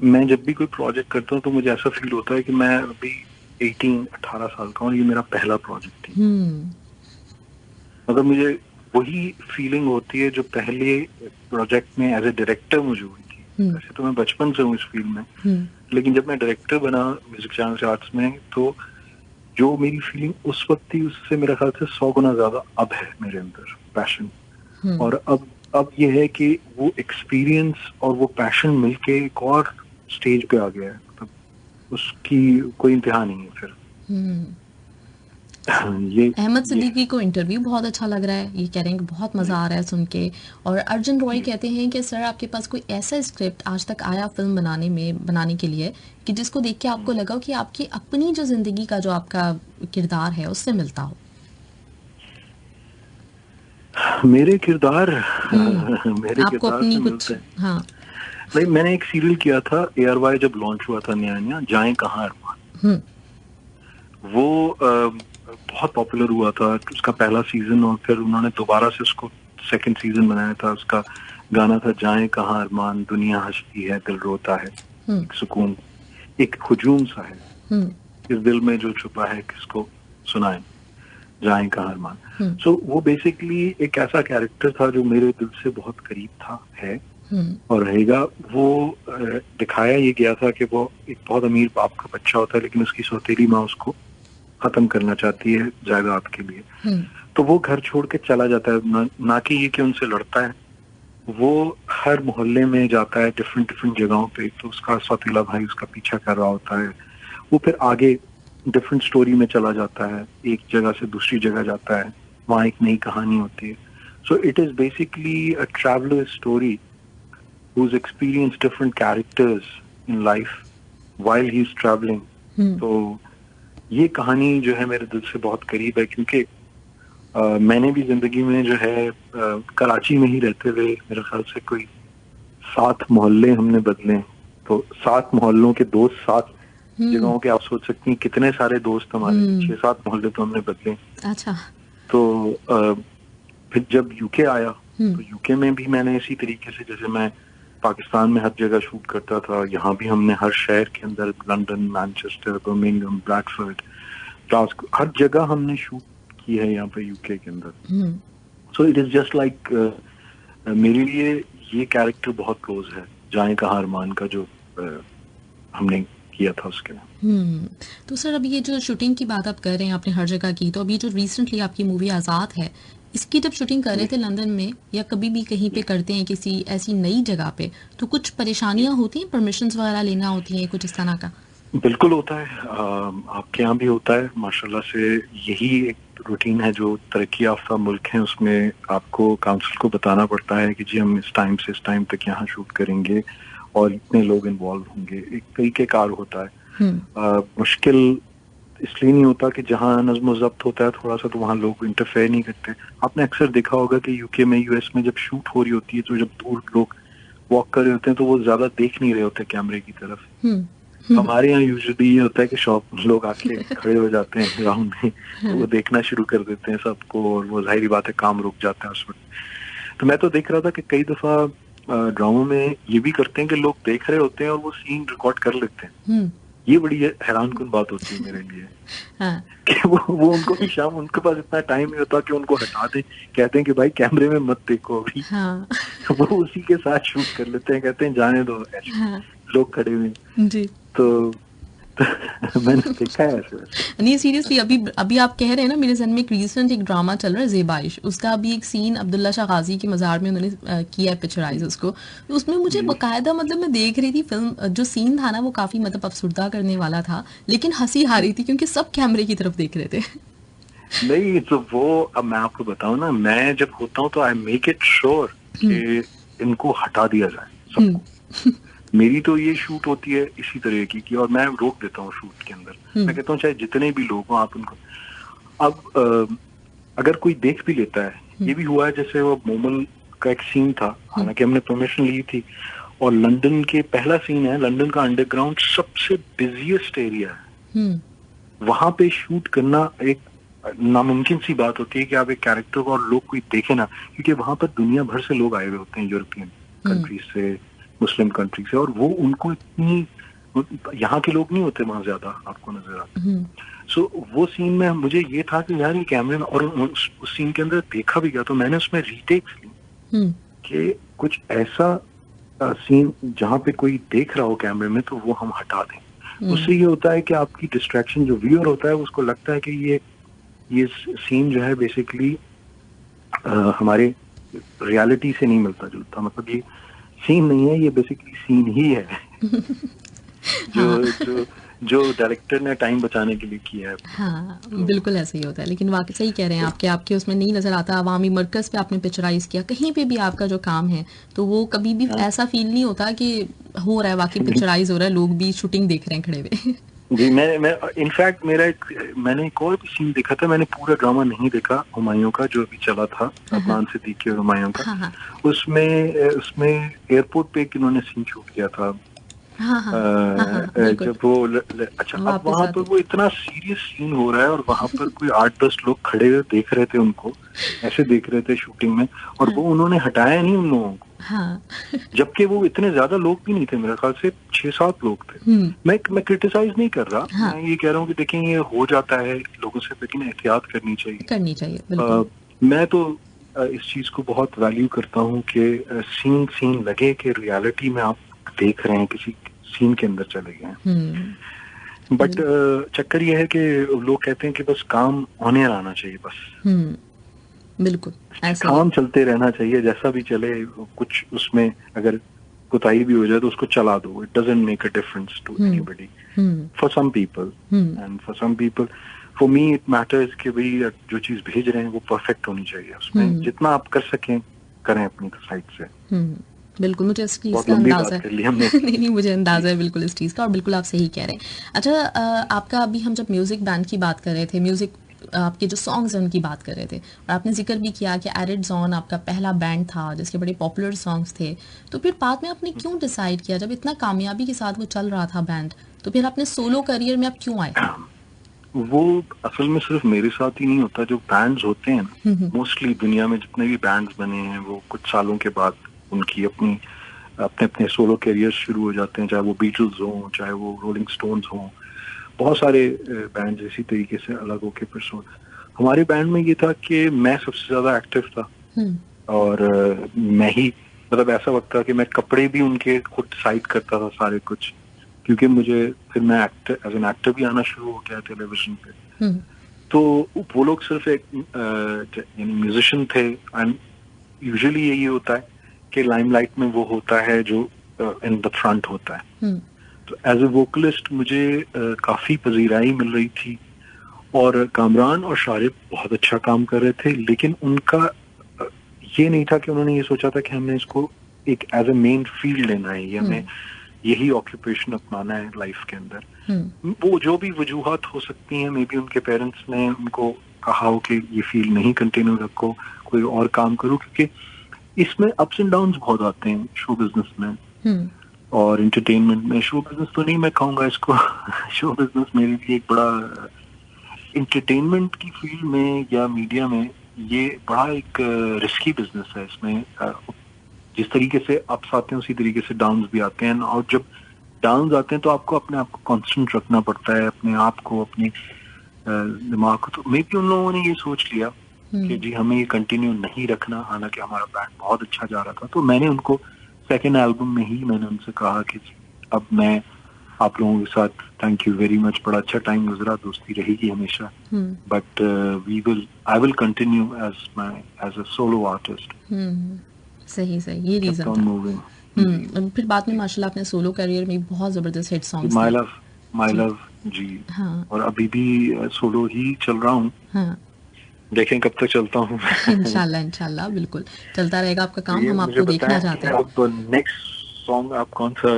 मैं जब भी कोई प्रोजेक्ट करता हूँ तो मुझे ऐसा फील होता है कि मैं अभी 18 साल का हूँ, ये मेरा पहला प्रोजेक्ट है। मतलब मुझे वही फीलिंग होती है जो पहले प्रोजेक्ट में एज ए डायरेक्टर मुझे हुई थी। वैसे तो मैं बचपन से हूँ इस फील्ड में, लेकिन जब मैं डायरेक्टर बना म्यूजिक चैनल आर्ट्स में, तो जो मेरी फीलिंग उस वक्त थी उससे मेरे ख्याल से 100 गुना ज्यादा अब है मेरे अंदर पैशन। और अब ये है कि वो एक्सपीरियंस और वो पैशन मिलके एक और स्टेज पे आ गया है। मतलब उसकी कोई इंतहा नहीं है फिर। ये अहमद सिद्दीकी को इंटरव्यू बहुत अच्छा लग रहा है, ये कह रहे हैं कि बहुत मजा आ रहा है सुन के। और अर्जुन रॉय कहते हैं कि सर आपके पास कोई ऐसा स्क्रिप्ट आज तक आया फिल्म बनाने के लिए कि जिसको देख के आपको लगा कि आपकी अपनी जो जिंदगी का जो आपका किरदार है उससे मिलता हो? मेरे किरदार मेरे आपको किरदार अपनी से कुछ? मिलते हैं। हाँ भाई मैंने एक सीरियल किया था ARY जब लॉन्च हुआ था नया नया, जाएं कहाँ अरमान। वो बहुत पॉपुलर हुआ था उसका पहला सीजन, और फिर उन्होंने दोबारा से उसको सेकंड सीजन बनाया था। उसका गाना था जाएं कहाँ अरमान, दुनिया हंसती है दिल रोता है, एक सुकून, एक हुजूम सा है इस दिल में जो छुपा है किसको सुनाए, जाएं कहाँ अरमान। सो वो बेसिकली एक ऐसा कैरेक्टर था जो मेरे दिल से बहुत करीब था, है और रहेगा। वो दिखाया ये गया था कि वो एक बहुत अमीर बाप का बच्चा होता है, लेकिन उसकी सौतेली माँ उसको खत्म करना चाहती है जायदाद के लिए। तो वो घर छोड़ के चला जाता है, ना कि ये कि उनसे लड़ता है, वो हर मोहल्ले में जाता है डिफरेंट जगहों पे। तो उसका सौतेला भाई उसका पीछा कर रहा होता है। वो फिर आगे डिफरेंट स्टोरी में चला जाता है, एक जगह से दूसरी जगह जाता है, वहाँ एक नई कहानी होती है। So it is basically a traveller story who's experienced different characters in life while he's traveling. तो ये कहानी जो है मेरे दिल से बहुत करीब है, क्योंकि मैंने भी जिंदगी में जो है कराची में ही रहते हुए मेरे ख्याल से कोई 7 मोहल्ले हमने बदले। तो 7 मोहल्लों के दोस्त, 7 जगहों के, आप सोच सकती हैं कितने सारे दोस्त हमारे, 6-7 मोहल्ले तो हमने बदले। अच्छा। तो फिर जब यूके आया तो यूके में भी मैंने इसी तरीके से, जैसे मैं पाकिस्तान में हर जगह शूट करता था, यहाँ भी हमने हर शहर के अंदर, London, Manchester, Birmingham, Bradford, Glasgow, हर जगह हमने शूट की है यहाँ पे यूके के अंदर। So it is just like मेरे लिए ये कैरेक्टर बहुत क्लोज है, जाएं कहाँ अरमान का जो हमने किया था उसके। तो सर अभी ये जो शूटिंग की बात आप कर रहे हैं आपने हर जगह की, तो अभी जो रिसेंटली आपकी मूवी आज़ाद है, इसकी जब शूटिंग कर रहे थे लंदन में या कभी भी कहीं पे करते हैं किसी ऐसी नई जगह पे, तो कुछ परेशानियां होती हैं, परमिशंस वगैरह लेना होती हैं, कुछ इस तरह का? बिल्कुल होता है, आपके यहाँ भी होता है माशाल्लाह से। यही एक रूटीन है जो तरक्की याफ्ता मुल्क है, उसमें आपको काउंसिल को बताना पड़ता है कि जी हम इस टाइम से इस टाइम तक यहाँ शूट करेंगे और इतने लोग इन्वॉल्व होंगे। एक तरीकेकार होता है। मुश्किल इसलिए नहीं होता कि जहाँ नज़्म ज़ब्त होता है थोड़ा सा, तो वहाँ लोग इंटरफेयर नहीं करते। आपने अक्सर देखा होगा कि यूके में, यूएस में जब शूट हो रही होती है तो जब दूर लोग वॉक कर रहे होते हैं तो वो ज्यादा देख नहीं रहे होते कैमरे की तरफ। हमारे यहाँ यूजुअली ये होता है कि शॉप लोग आके खड़े हो जाते हैं ग्राउंड में, तो वो देखना शुरू कर देते हैं सबको, और वो जाहिर बात है काम रुक जाता है उस वक्त। तो मैं तो देख रहा था कि कई दफा ड्रामों में ये भी करते हैं कि लोग देख रहे होते हैं और वो सीन रिकॉर्ड कर लेते हैं। ये बड़ी हैरानकुन बात होती है मेरे लिए हाँ, कि वो उनको भी शाम, उनके पास इतना टाइम नहीं होता कि उनको हटा दें, कहते हैं कि भाई कैमरे में मत देखो अभी। हाँ, वो उसी के साथ शूट कर लेते हैं, कहते हैं जाने दो, ऐसे हाँ, लोग खड़े हुए हैं। जी। तो मैंने देखा है ऐसे वैसे। नहीं सीरियसली, अभी अभी आप कह रहे हैं ना, मेरे जहन में एक रिसेंट एक ड्रामा चल रहा है ज़ेबाइश, उसका अभी एक सीन अब्दुल्ला शाह गाजी के मज़ार में उन्होंने किया है पिक्चराइज उसको। तो उसमें मुझे बकायदा मतलब मैं देख रही थी फिल्म, जो सीन था ना वो काफ़ी मतलब अफसुर्दा करने वाला था, लेकिन हंसी आ रही थी क्योंकि सब कैमरे की तरफ देख रहे थे। नहीं तो वो, अब मैं आपको बताऊं ना, मैं जब होता हूँ तो आई मेक इट श्योर कि इनको हटा दिया जाए सबको। मेरी तो ये शूट होती है इसी तरह की और मैं रोक देता हूँ शूट के अंदर। मैं कहता हूँ चाहे जितने भी लोग हों आप उनको, अब अगर कोई देख भी लेता है, ये भी हुआ है जैसे वो मोमन का एक सीन था, हालांकि हमने परमिशन ली थी, और लंदन के पहला सीन है, लंदन का अंडरग्राउंड सबसे बिजिएस्ट एरिया है, वहां पे शूट करना एक नामुमकिन सी बात होती है कि आप एक कैरेक्टर को और लोग कोई देखे ना, क्योंकि वहां पर दुनिया भर से लोग आए हुए होते हैं, यूरोपियन कंट्रीज से, मुस्लिम कंट्री से, और वो उनको इतनी, यहाँ के लोग नहीं होते वहां ज्यादा आपको नजर आते। सो वो सीन में मुझे ये था कि यार ये कैमरे में, और उस सीन के अंदर देखा भी गया, तो मैंने उसमें रीटेक्स ली कि कुछ ऐसा सीन जहाँ पे कोई देख रहा हो कैमरे में तो वो हम हटा दें। उससे ये होता है कि आपकी डिस्ट्रैक्शन, जो व्यूअर होता है उसको लगता है कि ये सीन जो है बेसिकली हमारे रियलिटी से नहीं मिलता जुलता, मतलब ये सीन नहीं है, ये बेसिकली सीन ही है जो डायरेक्टर ने टाइम बचाने के लिए किया है। हाँ, बिल्कुल ऐसा ही होता है, लेकिन वाकई सही कह रहे हैं आपके उसमें नहीं नजर आता। अवामी मरकज पे आपने पिक्चराइज किया, कहीं पे भी आपका जो काम है तो वो कभी भी ऐसा फील नहीं होता कि हो रहा है वाकई पिक्चराइज हो रहा है, लोग भी शूटिंग देख रहे हैं खड़े हुए। जी, मैं इनफैक्ट मैंने एक और भी सीन देखा था, मैंने पूरा ड्रामा नहीं देखा हुमायूं का जो अभी चला था, अदनान सिद्दीकी और हुमायूं का। उसमें एयरपोर्ट पे इन्होंने सीन शूट किया था। जब वो अच्छा, अब वहाँ पर वो इतना सीरियस सीन हो रहा है और वहाँ पर कोई 8-10 लोग खड़े हुए देख रहे थे, उनको ऐसे देख रहे थे शूटिंग में, और वो उन्होंने हटाया नहीं उन लोगों को। जबकि वो इतने ज्यादा लोग भी नहीं थे, मेरे ख्याल से 6-7 लोग थे। मैं क्रिटिसाइज नहीं कर रहा, मैं ये कह रहा हूँ कि देखें ये हो जाता है लोगों से, लेकिन एहतियात करनी चाहिए। मैं तो इस चीज को बहुत वैल्यू करता हूँ कि सीन लगे कि रियलिटी में आप देख रहे हैं, किसी सीन के अंदर चले गए हैं। बट चक्कर ये है कि लोग कहते हैं कि बस काम ऑन एयर आना चाहिए, बस बिल्कुल काम चलते रहना चाहिए, जैसा भी चले, कुछ उसमें अगर कुताही भी हो जाए तो उसको चला दो, it doesn't make a difference to anybody. For some people and for some people, for me it matters कि भाई जो चीज भेज रहे हैं वो परफेक्ट होनी चाहिए, उसमें जितना आप कर सकें करें अपनी साइड से। बिल्कुल, मुझे इस चीज़ का अंदाजा है। नहीं, मुझे अंदाजा है बिल्कुल इस चीज़ का, और बिल्कुल आप सही कह रहे हैं। अच्छा, आपका अभी हम जब म्यूजिक बैंड की बात कर रहे थे, म्यूजिक आपके जो सॉन्ग्स हैं उनकी बात कर रहे थे, और आपने जिक्र भी किया कि एरिड जोन आपका पहला बैंड था जिसके बड़े पॉपुलर सॉन्ग्स थे, तो फिर बाद में आपने क्यों डिसाइड किया, जब इतना कामयाबी के साथ वो चल रहा था बैंड, तो फिर आपने सोलो करियर में आप क्यों आए? वो असल में सिर्फ मेरे साथ ही नहीं होता, जो बैंड्स होते हैं ना, मोस्टली दुनिया में जितने भी बैंड्स बने हैं वो कुछ सालों के बाद उनकी अपने अपने सोलो कैरियर शुरू हो जाते हैं, चाहे वो बीटल्स हों, चाहे वो रोलिंग स्टोन्स हों, बहुत सारे बैंड इसी तरीके से अलग होके परसों। हमारे बैंड में ये था कि मैं सबसे ज्यादा एक्टिव था, और मैं ही, मतलब ऐसा वक्त था कि मैं कपड़े भी उनके खुद डिसाइड करता था सारे कुछ, क्योंकि मुझे फिर मैं एज एन एक्टर भी आना शुरू हो गया टेलीविजन पे। तो वो लोग सिर्फ एक यानी म्यूजिशियन थे, एंड यूजुअली यही होता है कि लाइमलाइट में वो होता है जो इन द फ्रंट होता है। तो एज ए वोकलिस्ट मुझे काफी पजीराई मिल रही थी, और कामरान और शारिब बहुत अच्छा काम कर रहे थे, लेकिन उनका ये नहीं था कि उन्होंने ये सोचा था कि हमने इसको एक एज ए मेन फील्ड लेना है, या हमें यही ऑक्यूपेशन अपनाना है लाइफ के अंदर। वो जो भी वजूहात हो सकती हैं, मे बी उनके पेरेंट्स ने उनको कहा हो कि ये फील्ड नहीं कंटिन्यू रखो, कोई और काम करो, क्योंकि इसमें अप्स एंड डाउन्स बहुत आते हैं शो बिजनेस में और एंटरटेनमेंट में। शो बिजनेस तो नहीं मैं कहूँगा इसको शो बिजनेस मेरे लिए एक बड़ा, एंटरटेनमेंट की फील्ड में या मीडिया में ये बड़ा एक रिस्की बिजनेस है। इसमें जिस तरीके से अप्स आते हैं उसी तरीके से डाउन्स भी आते हैं, और जब डाउन आते हैं तो आपको अपने आप को कांस्टेंट रखना पड़ता है, अपने आप को, अपने दिमाग को। तो मे बी उन लोगों ने ये सोच लिया कि जी हमें ये कंटिन्यू नहीं रखना, हालांकि हमारा बैंड बहुत अच्छा जा रहा था। तो मैंने उनको सेकेंड एल्बम में ही मैंने उनसे कहा कि अब मैं आप लोगों के साथ, थैंक यू वेरी मच, बड़ा अच्छा टाइम गुजरा, दोस्ती रहेगी हमेशा, but I will continue as a solo artist. सही ये रीजन था। फिर बाद में माशाल्लाह आपने सोलो करियर में बहुत जबरदस्त हिट सॉन्ग्स दिए। माय लव जी। हाँ। और अभी भी सोलो ही चल रहा हूँ। हाँ। देखें कब तक चलता हूँ। इंशाल्लाह बिल्कुल चलता रहेगा आपका काम, हम आपको देखना चाहते हैं। अब नेक्स्ट सॉन्ग आप कौन सा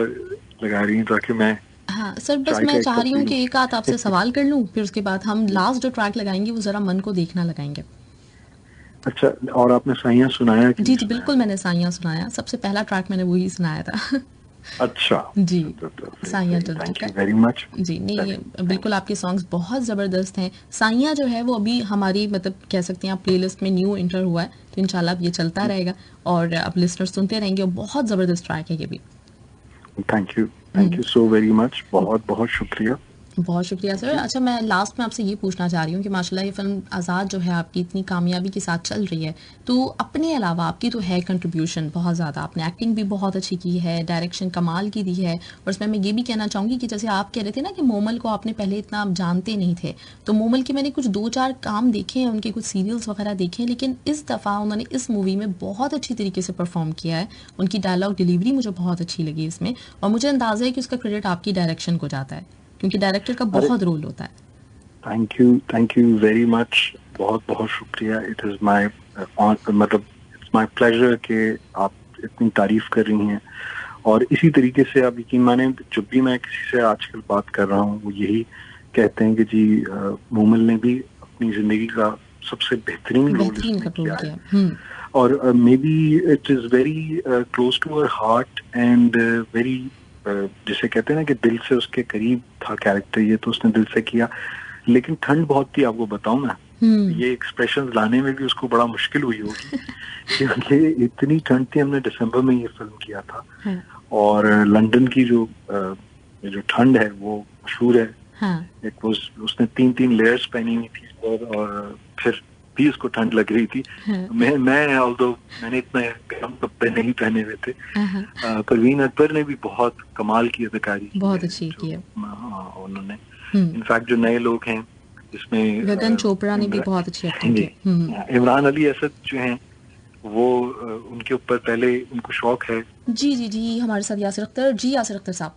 लगा रही हैं ताकि मैं हाँ सर, बस मैं चाह रही हूँ कि एक आध आपसे सवाल कर लूँ, फिर उसके बाद हम लास्ट जो ट्रैक लगाएंगे वो जरा मन को देखना लगाएंगे। अच्छा, और आपने साइयां सुनाया कि जी बिल्कुल, मैंने साइयां सुनाया, सबसे पहला ट्रैक मैंने वही सुनाया था। अच्छा जी, साइयां चल चुका है। वेरी मच जी नहीं, बिल्कुल आपके सॉन्ग्स बहुत ज़बरदस्त हैं। साइयां जो है वो अभी हमारी मतलब कह सकते हैं आप प्लेलिस्ट में न्यू इंटर हुआ है, तो इंशाल्लाह अब ये चलता रहेगा और अब लिसनर्स सुनते रहेंगे और बहुत ज़बरदस्त ट्रैक है ये भी। Thank you so very much, बहुत बहुत शुक्रिया। बहुत शुक्रिया सर। अच्छा, मैं लास्ट में आपसे ये पूछना चाह रही हूँ कि माशाल्लाह ये फिल्म आज़ाद जो है आपकी इतनी कामयाबी के साथ चल रही है, तो अपने अलावा आपकी तो है कंट्रीब्यूशन बहुत ज़्यादा, आपने एक्टिंग भी बहुत अच्छी की है, डायरेक्शन कमाल की दी है, और उसमें मैं ये भी कहना चाहूँगी कि जैसे आप कह रहे थे ना कि मोमल को आपने पहले इतना आप जानते नहीं थे, तो मोमल के मैंने कुछ 2-4 काम देखे हैं, उनके कुछ सीरियल्स वगैरह देखे हैं, लेकिन इस दफ़ा उन्होंने इस मूवी में बहुत अच्छी तरीके से परफॉर्म किया है। उनकी डायलॉग डिलीवरी मुझे बहुत अच्छी लगी इसमें, और मुझे अंदाज़ा है कि उसका क्रेडिट आपकी डायरेक्शन को जाता है, क्योंकि डायरेक्टर का बहुत रोल होता है। थैंक यू वेरी मच, बहुत बहुत शुक्रिया। इट इज माय मतलब इट्स माय प्लेजर कि आप इतनी तारीफ कर रही हैं, और इसी तरीके से आप यकीन माने जब भी मैं किसी से आजकल बात कर रहा हूँ वो यही कहते हैं कि जी मोमल ने भी अपनी जिंदगी का सबसे बेहतरीन रोल किया है, और maybe it is very close to our heart and very जिसे कहते हैं ना कि दिल से उसके करीब था कैरेक्टर, ये तो उसने दिल से किया। लेकिन ठंड बहुत थी, आपको बताऊं ना, ये एक्सप्रेशन लाने में भी उसको बड़ा मुश्किल हुई होगी क्योंकि इतनी ठंड थी। हमने दिसंबर में ये फिल्म किया था, और लंदन की जो ठंड है वो मशहूर है। एक उसने 3 लेयर्स पहनी हुई थी, और फिर भी उसको ठंड लग रही थी। मैं ऑल्दो मैंने इतने गर्म कपड़े नहीं पहने हुए थे। परवीन अकबर ने भी बहुत कमाल की अदाकारी, बहुत अच्छी की है उन्होंने। इनफैक्ट जो नए लोग हैं इसमें, गगन चोपड़ा ने भी बहुत अच्छी एक्टिंग की। इमरान अली असद जो हैं वो उनके ऊपर पहले उनको शौक है। जी हमारे साथ यासिर अख्तर जी, यासिर अख्तर साहब,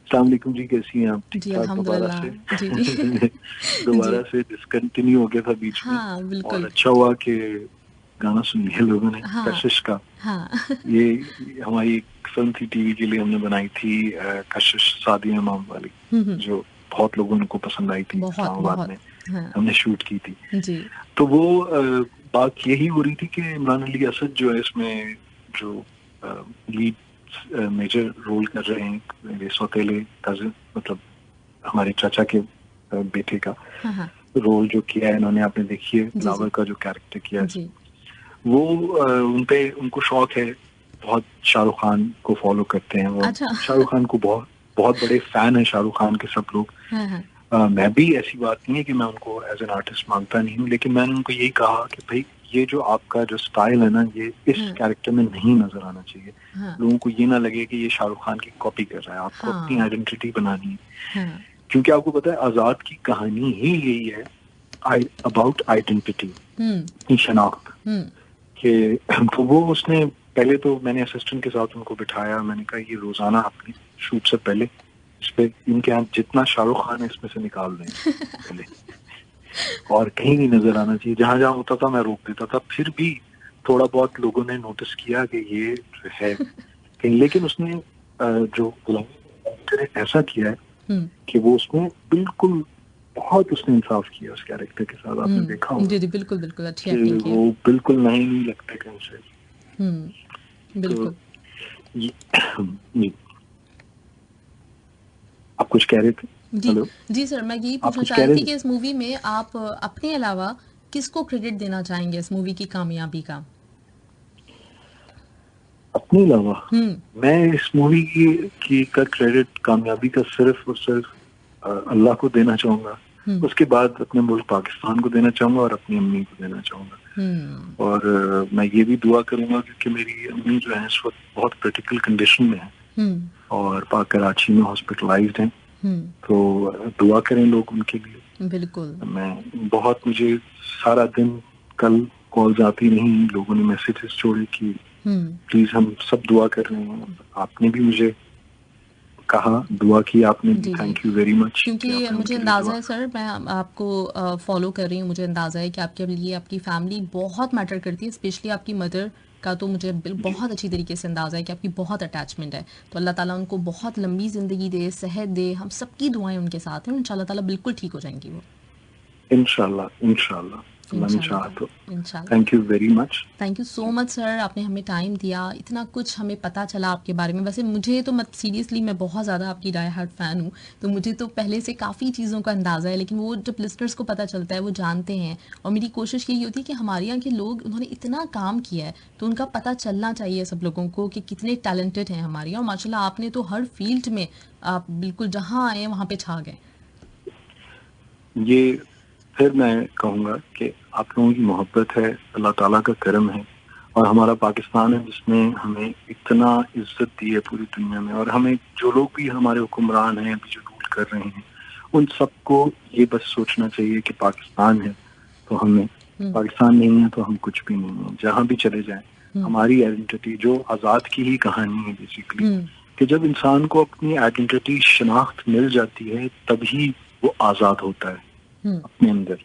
अस्सलाम वालेकुम जी, कैसी हैं आप? जी अल्हम्दुलिल्लाह। दोबारा से डिस्कंटिन्यू हो गया था बीच में। हाँ, बिल्कुल। और अच्छा हुआ कि गाना सुन लिया लोगों ने। कशिश का, ये हमारी एक फिल्म थी टीवी के लिए, हमने बनाई थी कशिश सादिया इमाम वाली, जो बहुत लोगों को पसंद आई थी, इस्लामाबाद में हमने शूट की थी जी। तो वो बात यही हो रही थी कि इमरान अली असद जो है इसमें जो लीड मेजर रोल कर रहे हैं, मेरे सौतेले कजिन, मतलब हमारे चाचा के बेटे का रोल जो किया है इन्होंने, आपने देखिए लावर का जो कैरेक्टर किया है, वो उनको शौक है बहुत, शाहरुख खान को फॉलो करते हैं वो। अच्छा। शाहरुख खान को बहुत बड़े फैन है शाहरुख खान के सब लोग। मैं भी, ऐसी बात नहीं है कि मैं उनको एज एन आर्टिस्ट मानता नहीं हूँ, लेकिन मैंने उनको यही कहा कि भाई ये जो आपका जो स्टाइल है ना, ये इस कैरेक्टर में नहीं नजर आना चाहिए। लोगों को ये ना लगे कि ये शाहरुख खान की कॉपी कर रहा है, आपको अपनी आइडेंटिटी बनानी है। क्योंकि आपको पता है आजाद की कहानी ही यही है, अबाउट आइडेंटिटी, शनाख्त के। तो वो उसने पहले तो मैंने असिस्टेंट के साथ उनको बिठाया, मैंने कहा ये रोजाना अपनी शूट से पहले इस पे इनके यहाँ जितना शाहरुख खान है इसमें से निकाल दें पहले, और कहीं नहीं नजर आना चाहिए। जहां जहां होता था मैं रोक देता था, फिर भी थोड़ा बहुत लोगों ने नोटिस किया कि ये है कहीं, लेकिन उसने जो गुलाम ऐसा किया है कि वो उसमें बिल्कुल बहुत उसने इंसाफ किया उस कैरेक्टर के साथ। आपने देखा होगा। जी बिल्कुल अच्छी एक्टिंग की है। वो बिल्कुल नहीं लगता कहीं से। बिल्कुल। आप कुछ कह रहे थे? जी सर, मैं यही पूछना चाह रही थी कि इस मूवी में आप अपने अलावा किसको क्रेडिट देना चाहेंगे इस मूवी की कामयाबी का? अपने अलावा मैं इस मूवी की का क्रेडिट कामयाबी का सिर्फ और सिर्फ अल्लाह को देना चाहूंगा। उसके बाद अपने मुल्क पाकिस्तान को देना चाहूंगा और अपनी अम्मी को देना चाहूंगा। और मैं ये भी दुआ करूंगा क्योंकि मेरी अम्मी जो है इस वक्त बहुत क्रिटिकल कंडीशन में है और कराची में हॉस्पिटलाइज्ड हैं। तो दुआ करें लोग उनके लिए। बिल्कुल। मैं बहुत, मुझे सारा दिन कल कॉल्स आती नहीं, लोगों ने मैसेजेस छोड़े कि प्लीज हम सब दुआ कर रहे हैं। आपने भी मुझे कहा, दुआ की आपने, थैंक यू वेरी मच। क्योंकि मुझे अंदाज़ा है सर, मैं आपको फॉलो कर रही हूँ, मुझे अंदाज़ा है कि आपके लिए आपकी फैमिली बहुत मैटर करती है, स्पेशली आपकी मदर का तो मुझे बहुत अच्छी तरीके से अंदाज़ा है कि आपकी बहुत अटैचमेंट है। तो अल्लाह ताला उनको बहुत लंबी ज़िंदगी दे, सेहत दे, हम सबकी दुआएं उनके साथ हैं। इंशाल्लाह ताला बिल्कुल ठीक हो जाएंगी वो। इंशाल्लाह इंशाल्लाह तो इंशाल्लाह। Thank you very much. Thank you so much sir, आपने हमें टाइम दिया, इतना कुछ हमें पता चला आपके बारे में। वैसे मुझे तो सीरियसली मैं बहुत ज़्यादा आपकी डाई हार्ड फ़ैन हूँ, तो मुझे तो पहले से काफ़ी चीज़ों का अंदाज़ा है, लेकिन वो जब लिस्टनर्स को पता चलता है वो जानते हैं। और मेरी कोशिश यही होती है कि हमारे यहाँ के लोग, उन्होंने इतना काम किया है तो उनका पता चलना चाहिए सब लोगों को कि कितने टैलेंटेड हैं हमारे यहाँ। और माशाल्लाह आपने तो हर फील्ड में आप बिल्कुल जहाँ आए वहाँ पे छा गए। ये फिर मैं कहूँगा कि आप लोगों की मोहब्बत है, अल्लाह ताला का करम है और हमारा पाकिस्तान है जिसने हमें इतना इज्जत दी है पूरी दुनिया में। और हमें जो लोग भी हमारे हुक्मरान हैं अभी जो रूल कर रहे हैं, उन सबको ये बस सोचना चाहिए कि पाकिस्तान है तो हमें, पाकिस्तान नहीं है तो हम कुछ भी नहीं है। जहाँ भी चले जाएं, हमारी आइडेंटिटी जो आज़ाद की ही कहानी है बेसिकली, कि जब इंसान को अपनी आइडेंटिटी शनाख्त मिल जाती है तभी वो आज़ाद होता है अपने अंदर।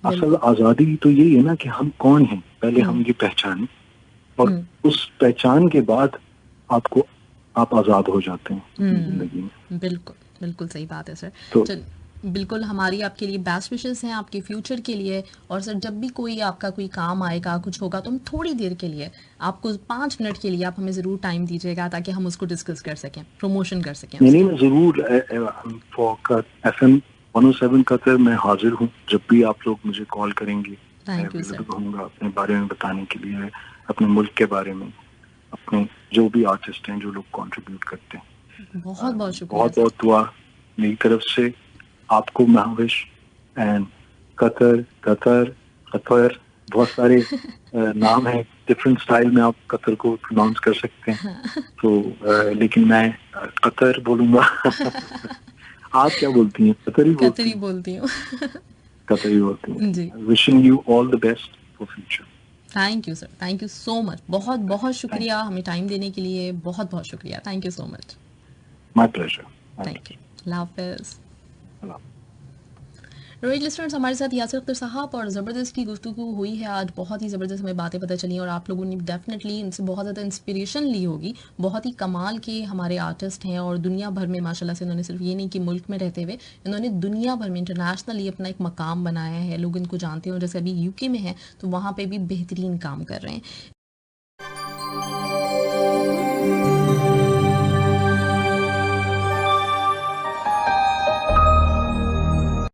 असल आजादी तो यही है ना कि हम कौन हैं, पहले हम ये पहचाने और उस पहचान के बाद आप आजाद हो जाते हैं जिंदगी में। बिल्कुल बिल्कुल सही बात है सर। तो बिल्कुल हमारी आपके लिए बेस्ट विशेस हैं आपके फ्यूचर के लिए। और सर जब भी कोई आपका कोई काम आएगा, कुछ होगा, तो हम थोड़ी देर के लिए आपको 5 मिनट के लिए आप हमें ज़रूर टाइम दीजिएगा ताकि हम उसको डिस्कस कर सकें, प्रमोशन कर सकें। नहीं, मैं ज़रूर FM 107 कतर मैं हाजिर हूँ। जब भी आप लोग मुझे कॉल करेंगे मैं कहूँगा अपने बारे में बताने के लिए, अपने मुल्क के बारे में, अपने जो भी आर्टिस्ट हैं जो लोग कंट्रीब्यूट करते हैं। बहुत बहुत शुक्रिया। बहुत बहुत दुआ मेरी तरफ से आपको, महाविश एंड कतर बहुत सारे नाम है, डिफरेंट स्टाइल में आप कतर को प्रोनाउंस कर सकते हैं। तो लेकिन मैं कतर बोलूँगा। आप क्या बोलती हैं? कतरी बोलती हूँ। कतरी बोलती हैं जी। Wishing you all the best for future. Thank you sir, thank you so much. बहुत बहुत शुक्रिया हमें टाइम देने के लिए, बहुत बहुत शुक्रिया। Thank you so much. My pleasure. Thank you. Allah हाफिज़। राइट लिस्टनर्स, हमारे साथ यासिर अख्तर साहब और ज़बरदस्त की गुफ्तगू हुई है आज। बहुत ही ज़बरदस्त हमें बातें पता चली और आप लोगों ने डेफिनेटली इनसे बहुत ज़्यादा इंस्पिरेशन ली होगी। बहुत ही कमाल के हमारे आर्टिस्ट हैं और दुनिया भर में माशाल्लाह से इन्होंने सिर्फ ये नहीं कि मुल्क में रहते हुए, इन्होंने दुनिया भर में इंटरनेशनली अपना एक मकाम बनाया है। लोग इनको जानते हैं और जैसे अभी UK में हैं तो वहाँ पर भी बेहतरीन काम कर रहे हैं।